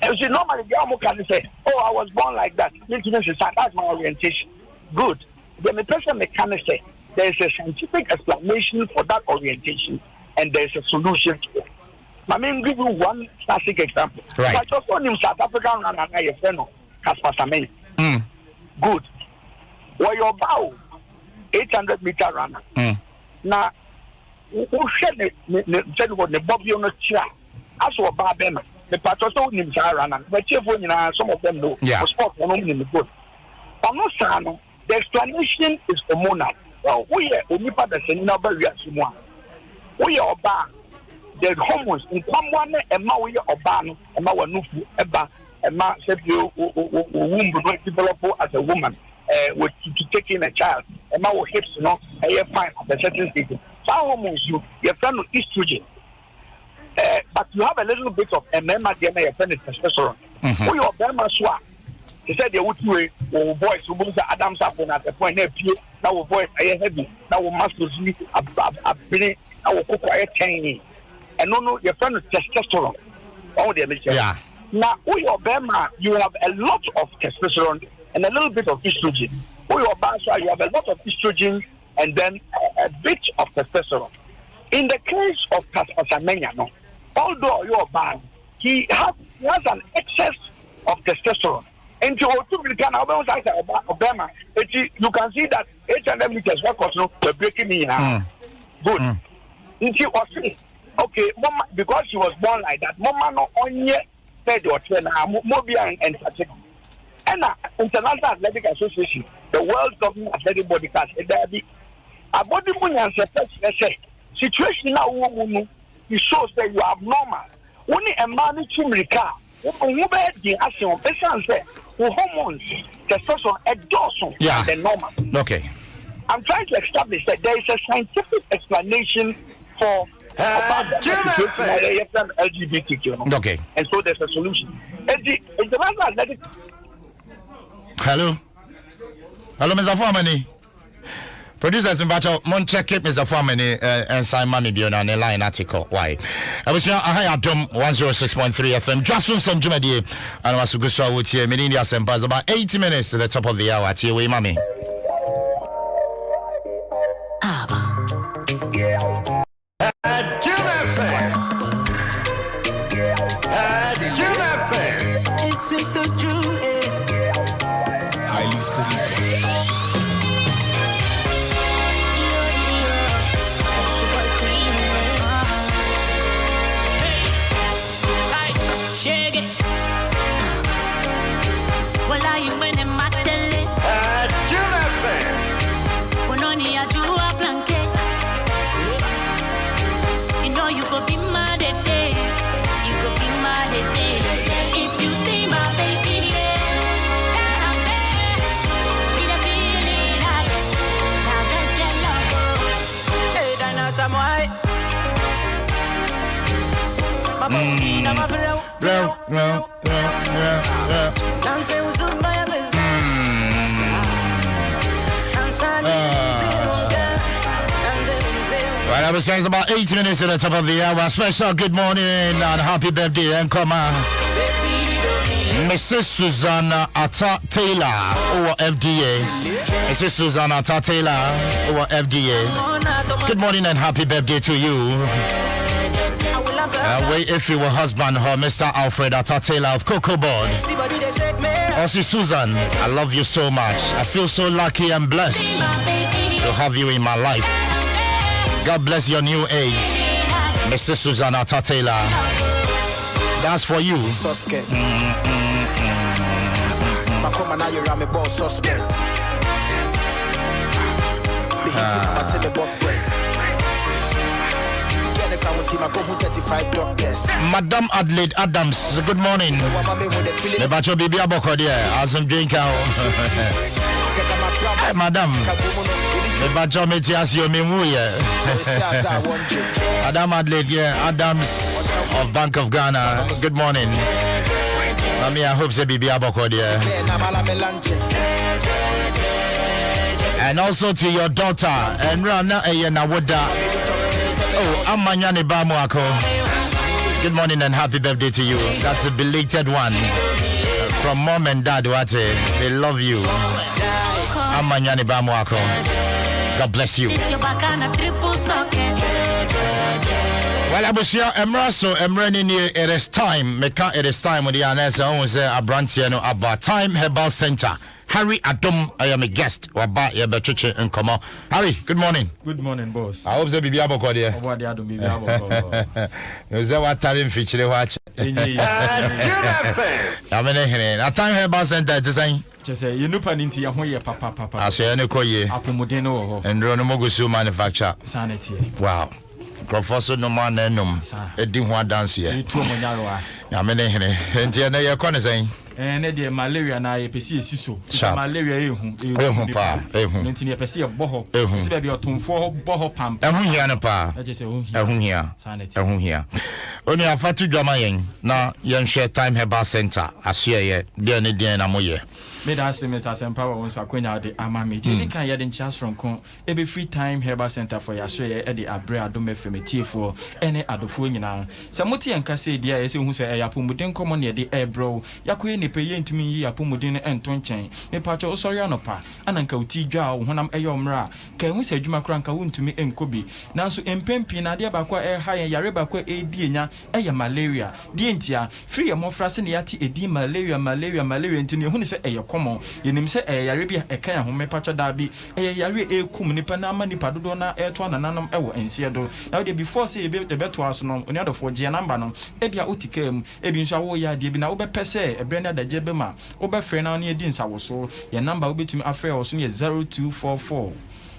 you see, normally the can say, "Oh, I was born like that." That's my orientation. Good. Then the person can say there is a scientific explanation for that orientation, and there is a solution to it. I mean, give you one classic example. Right. I just want him South African runner, your friend, Casper Samen. Good. Well, your bow 800-meter runner. Now, who said the Bobby on the chair? As for Barbema. The patrol names are running, but some of them know. Yeah. Sport for in the good. The explanation is hormonal. Well, we are only part of the number we are someone. We are bad. The hormones in someone and Maui or Ban and Mawanufu, Eba, and Ma said you womb develop as a woman with to take in a child, and Mawa hips, a fine at a certain stage. So hormones you friend with estrogen. But you have a little bit of MMA, your friend is testosterone. Who your Bama swap? He said they would do a voice who moves Adam's up at the point now will voice a heavy, now will muscles a billion, now will cook a tiny. And no, your friend is testosterone. Oh, they make yeah. Now, who your Bama, you have a lot of testosterone and a little bit of estrogen. Who your Bama, you have a lot of estrogen and then a bit of testosterone. In the case of Casamania, although you're bad, he has an excess of testosterone. And to Obama, you can see that 800 meters were breaking in half. Good. Okay, Mama, because she was born like that, Mama no only said or Mobia and Tachiko. And International Athletic Association, the World Government Athletic Body Class, a body money and say situation now it shows that you are abnormal. Only a man in car. Who bad the action person say hormones, testosterone, a dose than normal. Okay. I'm trying to establish that there is a scientific explanation for LGBTQ. Okay. And so there's a solution. Hello, Mr. Foreman. Producers in Bacho, Mon check it, Mr. Foreman, and sign money beyond on a line article. Why? I was here, I had Adom 106.3 FM. Dwaso Nsem Jumadi, and I was good so with you. India Sempas about 80 minutes to the top of the hour. At your mommy. It's Mr. Drew, highly spiritual. If you see my baby, Right, I was saying it's about 8 minutes to the top of the hour. Special good morning and happy birthday and come on. Mrs. Susanna Atta Taylor over FDA. Mrs. Susanna Atta Taylor over FDA. Good morning and happy birthday to you. Wait, if you were husband, her Mr. Alfred Atta Taylor of Cocoa Board. Also, Susan, I love you so much. I feel so lucky and blessed to have you in my life. God bless your new age, Mrs. Susan Atta Taylor. That's for you. Madam Adelaide Adams, good morning. Nebacho Bibi Abokodia, Azam Drinka. Hey, Madam. Nebacho Metias Yomimuye. Madam Adelaide, Adams of Bank of Ghana. Good morning. Mami, I hope Bibi Abokodia. And also to your daughter, Enrana Eyenawoda. Oh, Amanyani Bamuako. Good morning and happy birthday to you. That's a belated one. From mom and dad, Wate. They love you. Amanyani Bamuako. God bless you. Well, Abusia Emraso Emreni, it is time. It is time with the Anessa Onse Abrantiano about Time Herbal Center. Harry Adom, I am a guest. Waba Yabachuche and Komo. Harry, good morning. Good morning, boss. I hope the Bibi Aboko there. What the Adom Bibi Aboko? Is that what Tarim feature watch? I mean, a Time Herbal Center design. Just say you know paninti ya hoye papa. I say any koye. Apomodeno and Ronomogusu manufacture. Sanity. Wow. Professor no man enum. Edi ho dance here. You two monyawa. I mean, enti na ye kone saying. Ne de malaria na ye pesi esiso. Malaria ehu pa ehu. Nti ne pesi e boho. Se be otumfo boho pam. Ehu hia no pa. Ehu hia. Sanity. Ehu hia. Oni afatu dwama yen na yen share Time Herbal Center asye ye de ne de na moye. Me da se Mr. Sempower won so akwenya de ama me di kan ye de nchas from kon e be free Time Herbal Center for ya so ye e de abre Adom FM tiefo ene adofo nyina se mote enka se dia ye se hu se e yapomuden komo ne de e bro yakoye ne pe ye ntumi yi yapomuden ento nchen me pa cho sorry anopa ananka uti dwa wo honam e yomra ka hu se adwuma kra nka wo ntumi enkobi nanso empempi na de bakwa e ha ye yare bakwa e di enya e ye malaria di ntia free ye mofra se ne yate e di malaria ntini hu ne se e komo yenim se yare bia eka ya home pacho da bi yare ekum nipa na ama nipa dodo na eto anananom ewo ensie do na de before say be beto aso no oni adofo je number no e bia otikam e bi nso awo ya de bi na wo be pese ebre na daje be ma wo be frɛ na oni edi nsawo so ye number wo betumi afrɛ wo so ne 0244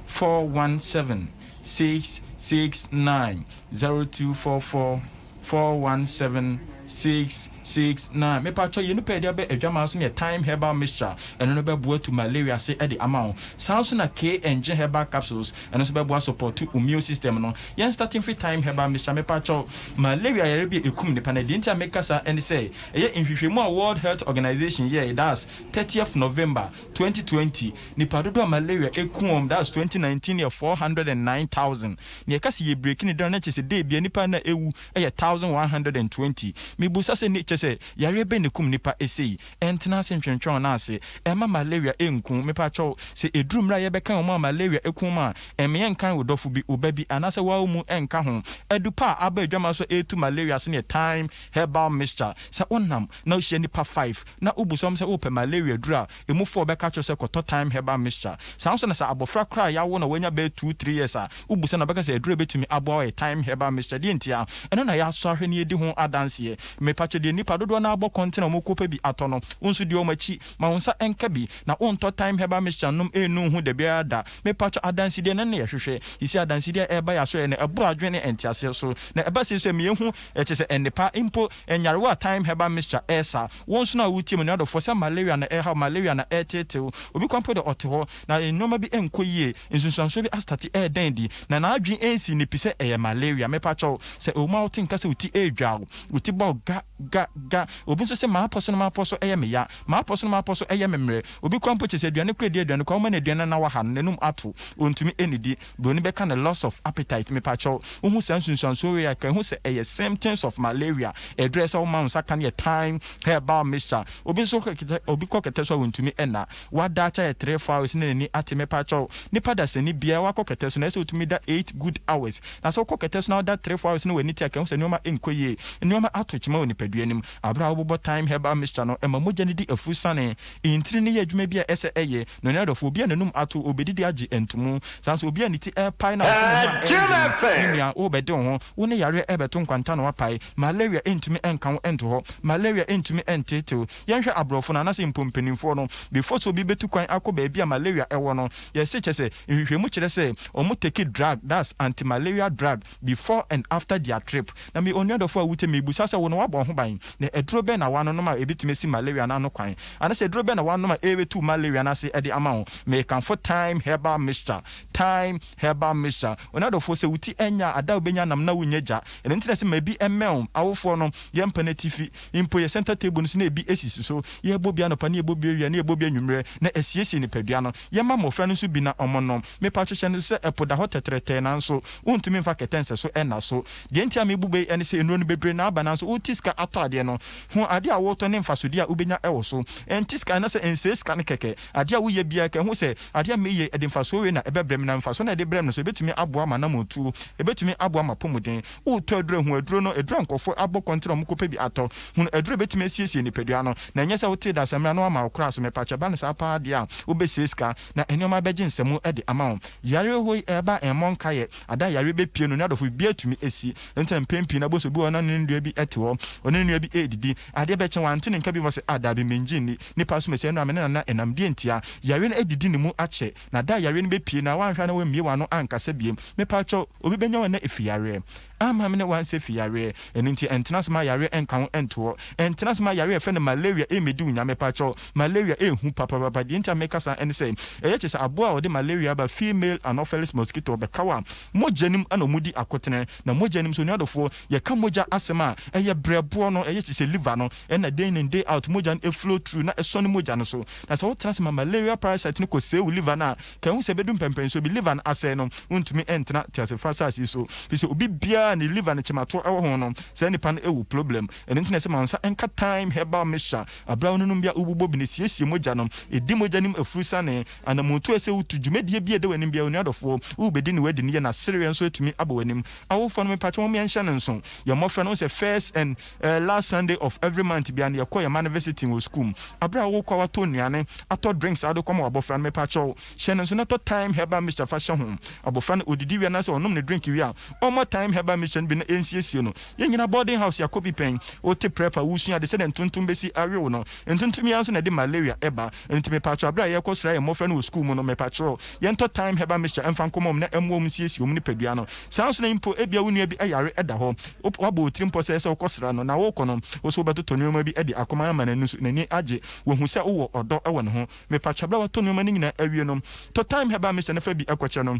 417 669 0244 417 669 me pacho ye no pedia be adwama so ne Time Herbal Mixture eno no be boa to malaria se e de amount sounds na KNG Herbal Capsules eno so be boa support to immune system no yen starting free Time Herbal Mixture me pacho malaria ye be ekum ne panadi ntia make kasa and say ye nhwehwemu a World Health Organization ye that's 30th November 2020 ni padodo malaria ekum that's 2019 ye 409,000 ne kasa ye break ni don na chese day bia nipa na ewu ye 1120 me busa se ni chese yare be ne kum nipa esei entena se ntwentwon na ase ema malaria enku me pa cho se edurumra ye be kan o malaria ekum a eme enkan wodofo bi obabi anase wa mu enka ho edupa aba adwama so etu malaria se ne Time Herbal Mixture se onam na o hye nipa 5 na obusom se ope malaria dura emu 4 be ka cho se koto Time Herbal Mixture sanso na sa abofra kra ya wo na wanya be 2-3 years a obusa na beka se edura betumi abo Time Herbal Mixture di ntia eno na ya so ahwe ne edi ho adanse me pacho de nipa dodo na abɔ container mo kopa bi atɔ no unsu di omachi ma unsa enka bi na unto time heba mission nom enu hu de bia da me patch adansi de na na yehwehwe isi adansi de eba ya so na ebro adwene entiase so na eba se me hu etese ennepa impo enyarewa time heba mission esa wonso na wuti mu na do for malaria na ha malaria na etetew obi kwampo de oteho na enoma bi enkoyie nsunsanso bi astati dendi na adwen ensi ni pise malaria me patch se o ma utin kase uti edwa uti bo ga obi nso se ma poso meya ma poso memre obi kwampo chese aduane kura di aduane kwa ma na aduane na wa ha nenum ato ontumi enidi broni beka na loss of appetite me patch ohu sansunsanso we ya ka hu se symptoms of malaria address all man saka na time herbal mixture obi nso obi kokete so ontumi ena wada cha 3 hours ne ni ate me patch nipa da se ni bia wa kokete so na se otumi da 8 good hours na so kokete so na da 3 hours ne wani ti aka hu se nyoma enkoye nyoma atochima woni paduanim abra obobo time herbal mixture no ema moja ni di afusane intiri ne yadwuma bia ese eye no ne adofo bia nanum ato obedidi age entumu sanso obia ni ti pai na ya obede ho woni yare ebeto nkwanta no wapai malaria entumi enkan ento ho malaria entumi entetew yenhwe abrofo na se mpompanimfo no before so bi betu kwan akoba bia malaria ewo no yesi chese nhwehwemu kire se omo take drug that's anti-malaria drug before and after their trip na me onyo adofo awute me busa se wono wabon ho ban na eduro be na wano no ma ebitumi si malaria na no kwan ana se eduro be na wano ma ebetu malaria na se ede ama me kan for time herbal mixture onyo adofo se wuti enya ada obenya nam na wunyeja ene ntina se ma bi emmel awofo no ye mpanatifi impo ye center table no se na ebi esisi so ye bobia no pa na ye bobia wi na ye bobia nwumre na esiesie ni padua no ye ma mofra no so bi na omonom me pa twehye no se epoda ho tetrete na nso untumi mfa ketense so ena so de ntia me bube ene se enuro no bebre na aba na nso utiska atade no ho ade a woto ne mfasode a ubenya ewo so entiska na se enseska ne keke ade a woye bia ke ho se ade a meye ede mfaso we na ebebrem na mfaso na ede brem no so betumi aboa ma na motu ebetumi aboa ma pomuden uto aduro hu aduro no aduro nkofo abo kontra mo kopa bi ato hu aduro betumi asiesie ni padua no na nyesa wote da samra no ama okra so me pacha ba na sa pa ade a obeseska na enioma beje nsemu ede ama yare hoi eba emonka ye ada yare be pie no na dofo bi atumi esi nten pempi na boso bi ona ne ndua bi etewo ona ndua bi edidi ade be chen wante ne nka bi wose ada bi menjini ni paso mese no amene na enam die ntia yare na edidi ne mu ache na da yare ne be pie na wanhwa na wamie wano ankasa biem me pacho obi benya wona efiare ama mene wanse fiare eninti entenasma yare enkan ento entenasma yare efe ne malaria emedi unyame pacho malaria ehu papa di ntia make sa ene say chese aboa ode malaria ba female anopheles mosquito be kawa mojanim ana mudi akotene na mojanim so nyadofo ye ka moja asema eye brebo no chese liver no na day in day out mojan e flow through na so no moja no so na so transma malaria parasite ne ko sewu liver na ka hu se bedum pempen so bi liver na ase no untumi entena tiase fasasi so fi obi bia ni liver na chemato ewo ho no se nipa na ewu problem ene ntine se mansa enka time herbal mixture abra no bia ububo bi ne siesie moja no edi moja nim afrusa ne anamoto ese wutu dwumedie bia de wanim bia onuadofo ubedi ni wadi ni na serious so etumi abowanim awofo no me patcho mo yenhya ne nso ye mofra no se first and last Sunday of every month bia na ye call your university in school abra wo kwa wato nuane ato drinks ado koma abofra no me patcho hye ne nso na to time herbal mixture fa hye ho abofra no odidi wi na se onom ne drink wi a omo time herbal mixture bi na ensiesie no ye nyina boarding house ya copy pen o te prepper wusua de se den tuntum besi awe no ntuntum ya nso na de malaria eba ntime patcho abra ye ko sra ye mofra no school mu no me patcho ye nto time herbal mixture emfa nkomom na emwom siesie mu ne padua no sanso na impo ebia wonua bi ayare eda ho wabo trimpo se ko sra no na wo ko no wo so beto tonuma bi edi akoma ma na nusu nani age wo hu se wo odo ewo ne ho me patcho abra wato tonuma ni nyina awie no to time herbal mixture na fa bi akwache no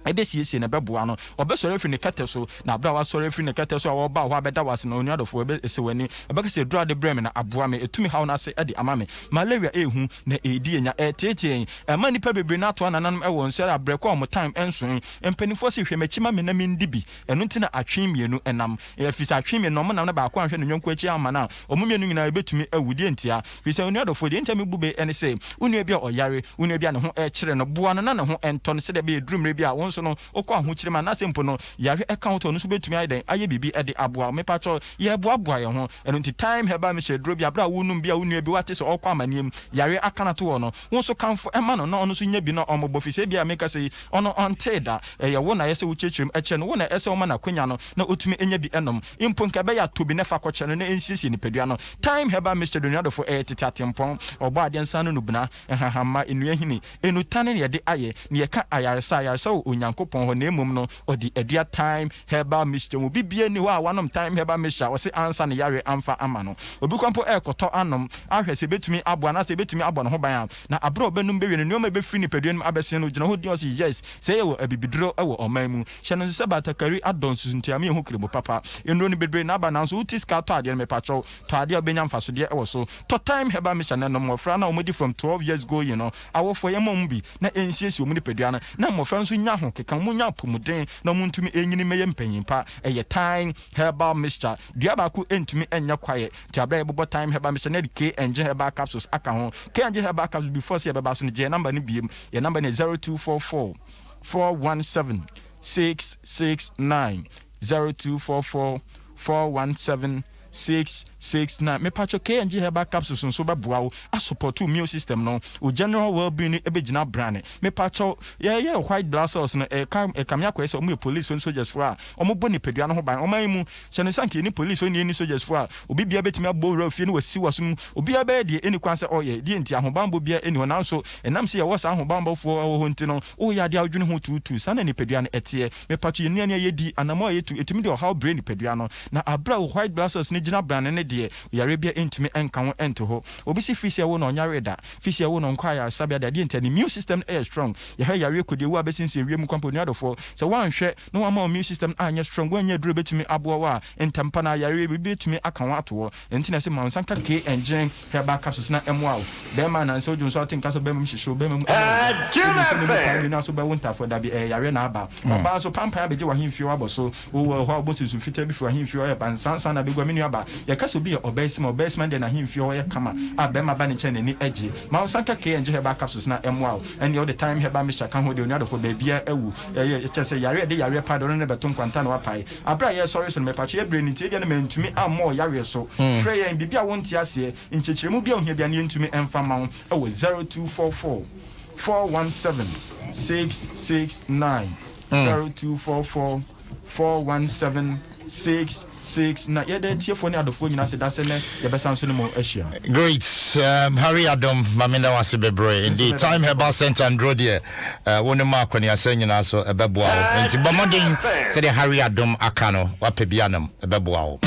ebe siesie na beboa no obesore firi ne kete so na abra wa sore firi ne kete so a wo ba ho abeda wase na onuadofo ebe ese wani obeka se dura de brem na aboa me etumi hawo na se ede ama me malaria ehu na edi enya etete ema nipa bebre na to ananam ewo nsere abreko om time enso empanifo se hwemachima me na me ndibi eno ntina atwe mienu enam efisa atwe mienu no mo na ba kwa hwe no nyonko achi ama na omumienu nyina ebetumi awudi ntia fisa onuadofo de ntame bube ene se unu bia oyare unu bia ne ho e kire no boa no na ne ho ento no se de be edrumre bia no so no okọ ahokyere ma na sempo no yare account no so betumi ayden aye bibi e de aboa me pacho ye boaboa ye ho eno nti time heba me hye dro bi abra wonum bia wonu bi wate so okọ amaniem yare akana to no won so kanfo e ma no na ono so nya bi na ombo fi se bia me ka sei ono onteda ye wo na ye se wo chechirem eche no wo na ese wo ma na kwanya no na otumi enya bi enom impo nka be ya to bi na fa koche no na ensisi ni pedua no time heba me hye do fo titatimpon obo ade nsa no nubna ehahama enua hini enu tane ye de aye ne ye ka ayaresa onyankopon ho na emum no odi adua time heba mixture mu bibie ni wa wanom time heba mixture wo se ansa ne yare amfa ama no obi kwampo ekoto anom ahwe se betumi aboa na se betumi abo no ho ban na abro obenum bewie no ma be free ni pedua no abese no gina ho di o se yes se ye wo abibidro e wo oman mu hye no se batakari adon suntia me ho krebo papa enro ni bebre na aba na so uti ska to ade me pacho to ade obenya mfaso de e wo so to time heba mixture na no mofra na omodi from 12 years go you know awofo ye mom bi na ensiesi omuni pedua na mofra nso nya ho keka mu nya pomuden na muntumi enyini meye mpanyimpa eye time herbal mixture dua ba ku entumi enya kwaye ti abra ebobo time herbal mixture na dike enje herbal capsules aka ho ke enje herbal capsules before se beba so ne je number ni biem ye number ne 0244 417 669 0244 417 669 me pacho KNG herbal capsules so ba boawo a support immune system no o general well-being ebegina brand me pacho yeah white blood cells no kam yakwa so mo police and soldiers for omo boni pedua no ho ban oman mu chene sanke ni police oni ni soldiers for obi bia betimi abo wura fie no wasi wasum obi aba de eni kwanse oye de enti ahobambo bia eni hona so enam se ye wasa ahobambo fo ho nti no o ya de adwene ho tutu sana ni pedua no etie me pacho ye nuane ye di anamo ye tu etimi de how brain pedua no na abra white blood cells gina brand ne de yarebia entumi enka ho ento ho obi si fisi ewo no nyare da fisi ewo no nkwa ya sabia da de enti immune system is strong ye ha yare kodi ewu abesinse wiem kwampo adofo se wanhwe no wa ma immune system anya strong wanya duro betumi aboa wa entampa na yare betumi aka ho ato enti na se ma nsanka k engine herbal capsules na emwa be ma na nse ojo so tin kaso be mu hihyo be mu na so be wonta for da bi yare na aba ba so pampa abeje wa himfio aboso wo ho abosu fita bi for himfio e ban sansa na be gwa menu aba ya kaso bi obesima de na himfio ye kama abema ba ne chene ni eje ma sanka k enje heba capsules na emwa and all the time heba mixture kan ho de oni adofo ba bia ewu ye chese yare de yare pa do ne beton kwanta na wapai abra ye sorry so me pache ye brain ti bia na mentumi ammo yare so frɛ ye bibia wonti ase nchechiremu bia ohia bia ne ntumi emfa ma ewu 0244 417 669 0244 417 6 na yede tiefo ni adofo nyina se dase ne ye besan so ne mo ahia great Harry Adom mamenda wase bebre in the time herbal center and road here woni ma kwani asanyina so ebeboa wo nti bomodin se de Harry Adom akano wapebianam ebeboa wo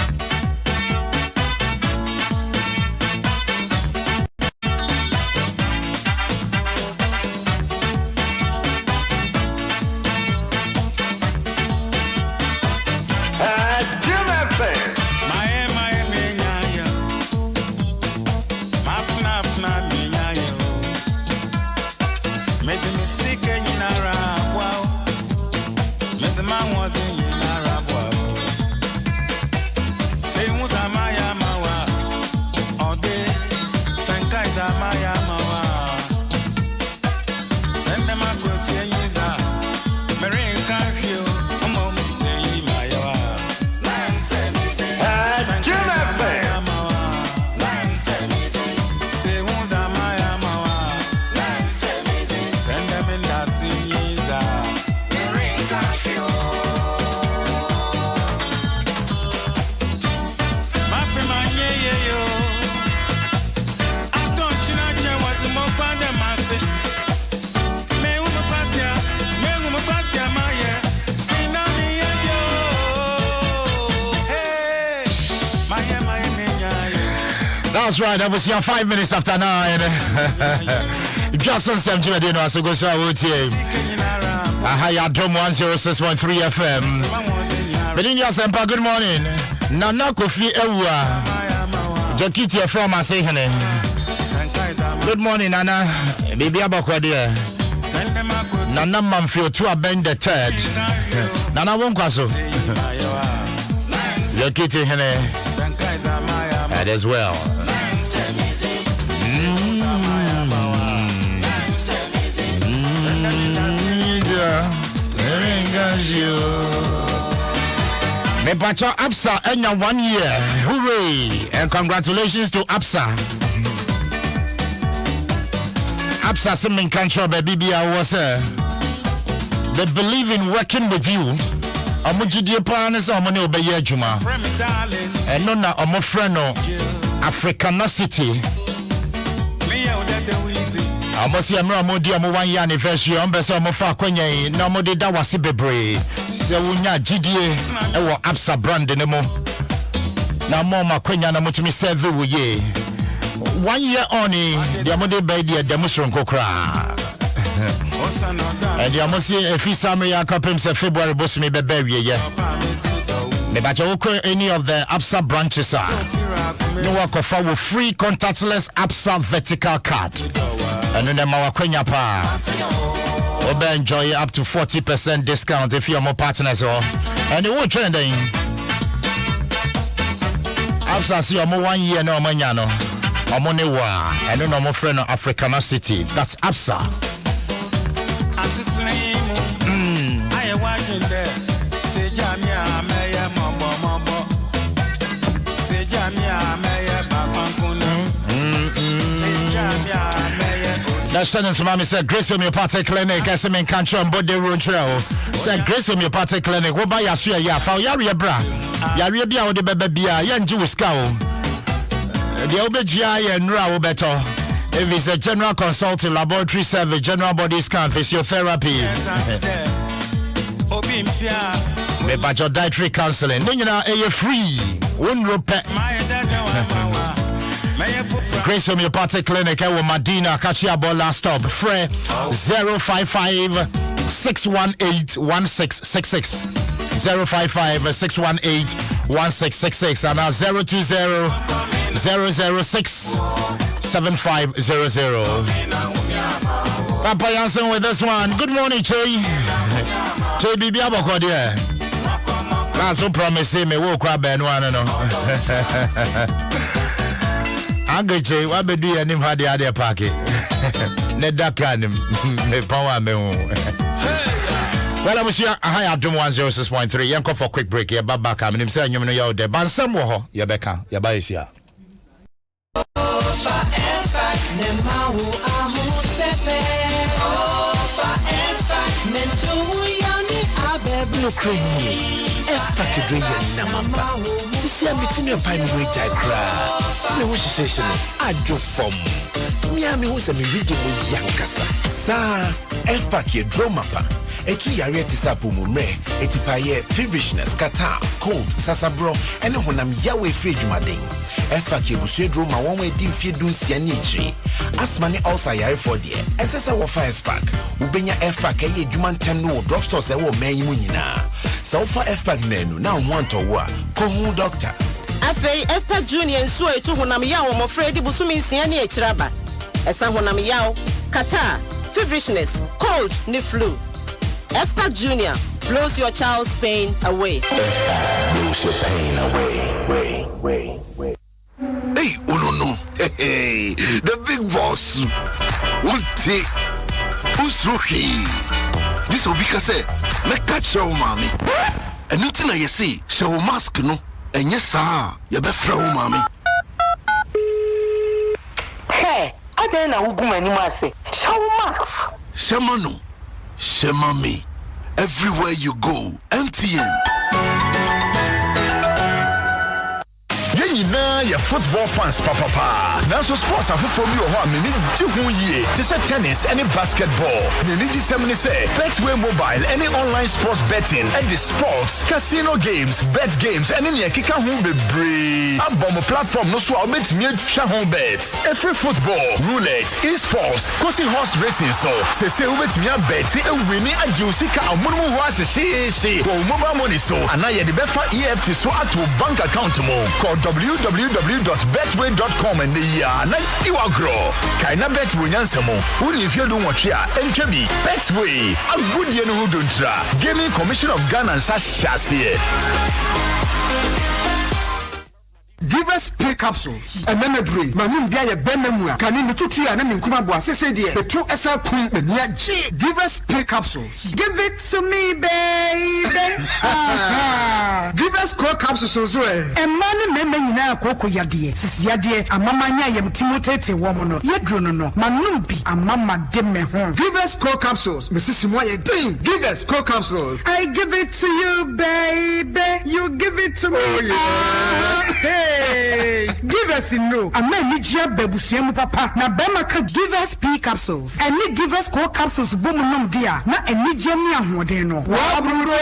That's right, that was 5 minutes after 9. Dwaso Nsem Jimmy no so go so wotie. Adom 106.3 FM. Beninia Sempa, good morning. Nana Kofi Ewa. Jakiti from Asehene. Good morning, Nana. Baby Abakwade. Nana Mamfio to abend the third. Nana Wonkwaso. Jakiti Hene. That as well. Mepacha Absa enya 1 year. Hooray! And congratulations to Absa. Absa Simin Control baby was they believe in working with you. Amujidie pan is amone obeye adwuma. And no na omo friend no Africanicity. Amosi amra modi amo 1 year anniversary on beso omo fa akwanya yi na omo de da wase bebre. Se wunya gidie e wo Absa brand ne mo. Na mo makwanya na mutumi serve wo ye. 1 year on the amode by the demonstration kokra. And the amosi efi samria kapem se February boss me bebe wie ye. Me ba any of the Absa branches are. No work of our free contactless Absa vertical card. And then my kwenya pa. Obe enjoy up to 40% discount if you are more partners or. And it will trending. Absa see omo 1 year no manyano. Omone wa and no more friend of Africanicity. That's Absa. As it's name, I working there. Say Jamia Maya Mambo. Say Jamia Maya Babankuna. Say Jamia Maya. That's sentence mommy said Grace Homeopathic Clinic, SMN Country and Body Road Trail. Said Grace Homeopathic Clinic, what by ya for Yaria Bra. Yaria Bia or the Babia, Yanju Scow. The OBGI and Ra better. If it's a general consulting, laboratory service, general body scan, physiotherapy, but your dietary counseling, then you know, a free 1 rupee. Grace Homeopathic Clinic, Madina, Kachiabo last stop, Fre 055 618 1666 055 618 1666 and now 020 006 7500. Papa Jansen with this one. Good morning, Che. Che Bibi Aboko there. That's so promising me. Woke up and one no. Angry Che, what be doing him had the other packet? Neda can him. Me power me. Well, I was here. Hi, Adom 106.3. Yanko for quick break. Yeah, back. I'm saying you know you're there. Ban some wo. Yeah, Becca. Yeah, bye. See ya. Sisi amiti no pa mi reja kra. Me wo hihye no adwo fom. Miami wo se me reje mo yankasa. Sa F-pack ye drama pa. Etu yare tisapo mu me. Etipaye feverishness, kata, cold, sasabro, ene honam yawe free dwumaden. F-pack ye busue drama won we di mfie dunsia ni echi. Asma ni also yare for there. Etese wo 5-pack. Ubenya F-pack ye dwuma ntem no drugstore se wo man yi mu nyina. Sa wo fa F-pack nenu na won to wo a ko hu doctor. Afei F-pack junior nso etu honam ya wo mo fredi busumi nsia ni echiraba. Esa honam yaw, kata, feverishness, cold, ni flu. F-pack Junior blows your child's pain away. F-pack blows your pain away. Hey, no. Hey, the big boss. Uti. Usruhi. This will be kase. Me catch your mommy. And nothing I see. Show mask no. And yes, sir. You be throw mommy. Hey, I don't know who many say. Show mask. Shamano. Shema me. Everywhere you go, MTN. Yena ya football fans papa. Naso sports afofo mi ho ameni ji hu yie. Ti say tennis and basketball. Neni ji semni say Betway mobile any online sports betting and the sports casino games, bet games and any kika hu bebre. Abom platform no so obetimi atwa ho bets. Every football, roulette, esports, kosi horse racing so. Se obetimi abeti e wini ajiusika amunmu ho ahyehyehye. Wo mobile money so. Ana ye de befa EFT so at bank account mo. www.betway.com and na you grow. Kaina Betway nyansemo. Uni if you don't watch ya entwebi. Betway a good year no dontra. Gaming Commission of Ghana and Sashasi. Give us pay capsules. A memory. Manum bia benamua. Kanin tutu ya na minkuma bo asese de. Petro esa kum mania G. Give us pay capsules. Give it to me, baby. Give us core capsules so e. E manu meme nyina akoko yade. Sisi yade amama nya yem timotete wo mo no. Yedro no. Manum bi amama de me ho. Give us core capsules. Mrs. Moye din. Give us core capsules. I give it to you, baby. You give it to me. Oh, yeah. Hey. Give us no. Ama ni jia bebusuamu papa. Na bema ka give us pea capsules. Any give us core capsules bomu nom dia. Na eni jemi ahoden no. Wa bruro.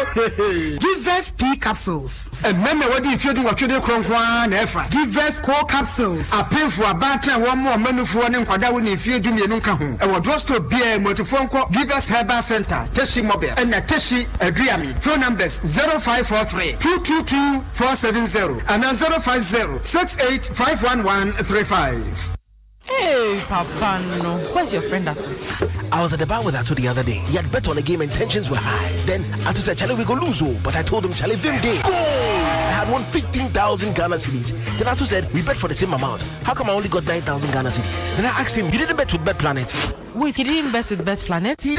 Give us pea capsules. And meme wadi if you do what you do kronkwa na efa. Give us core capsules. A pay for a battery one more menu for an kwada woni if you do me nunka ho. E wo drugstore beer motofonko Give us Herbal Center. Teshi Mobile. And na Teshi Adriami. Phone numbers 0543 222 470 and 050 68 Hey, Papa, no. Where's your friend Atu? I was at the bar with Atu the other day. He had bet on a game and tensions were high. Then Atu said, Charlie, we go lose. But I told him, Charlie, Vim Day. Go! I had won 15,000 Ghana cedis. Then Atu said, we bet for the same amount. How come I only got 9,000 Ghana cedis? Then I asked him, you didn't bet with Bet Planet? Wait, he didn't bet with Bet Planet? He didn't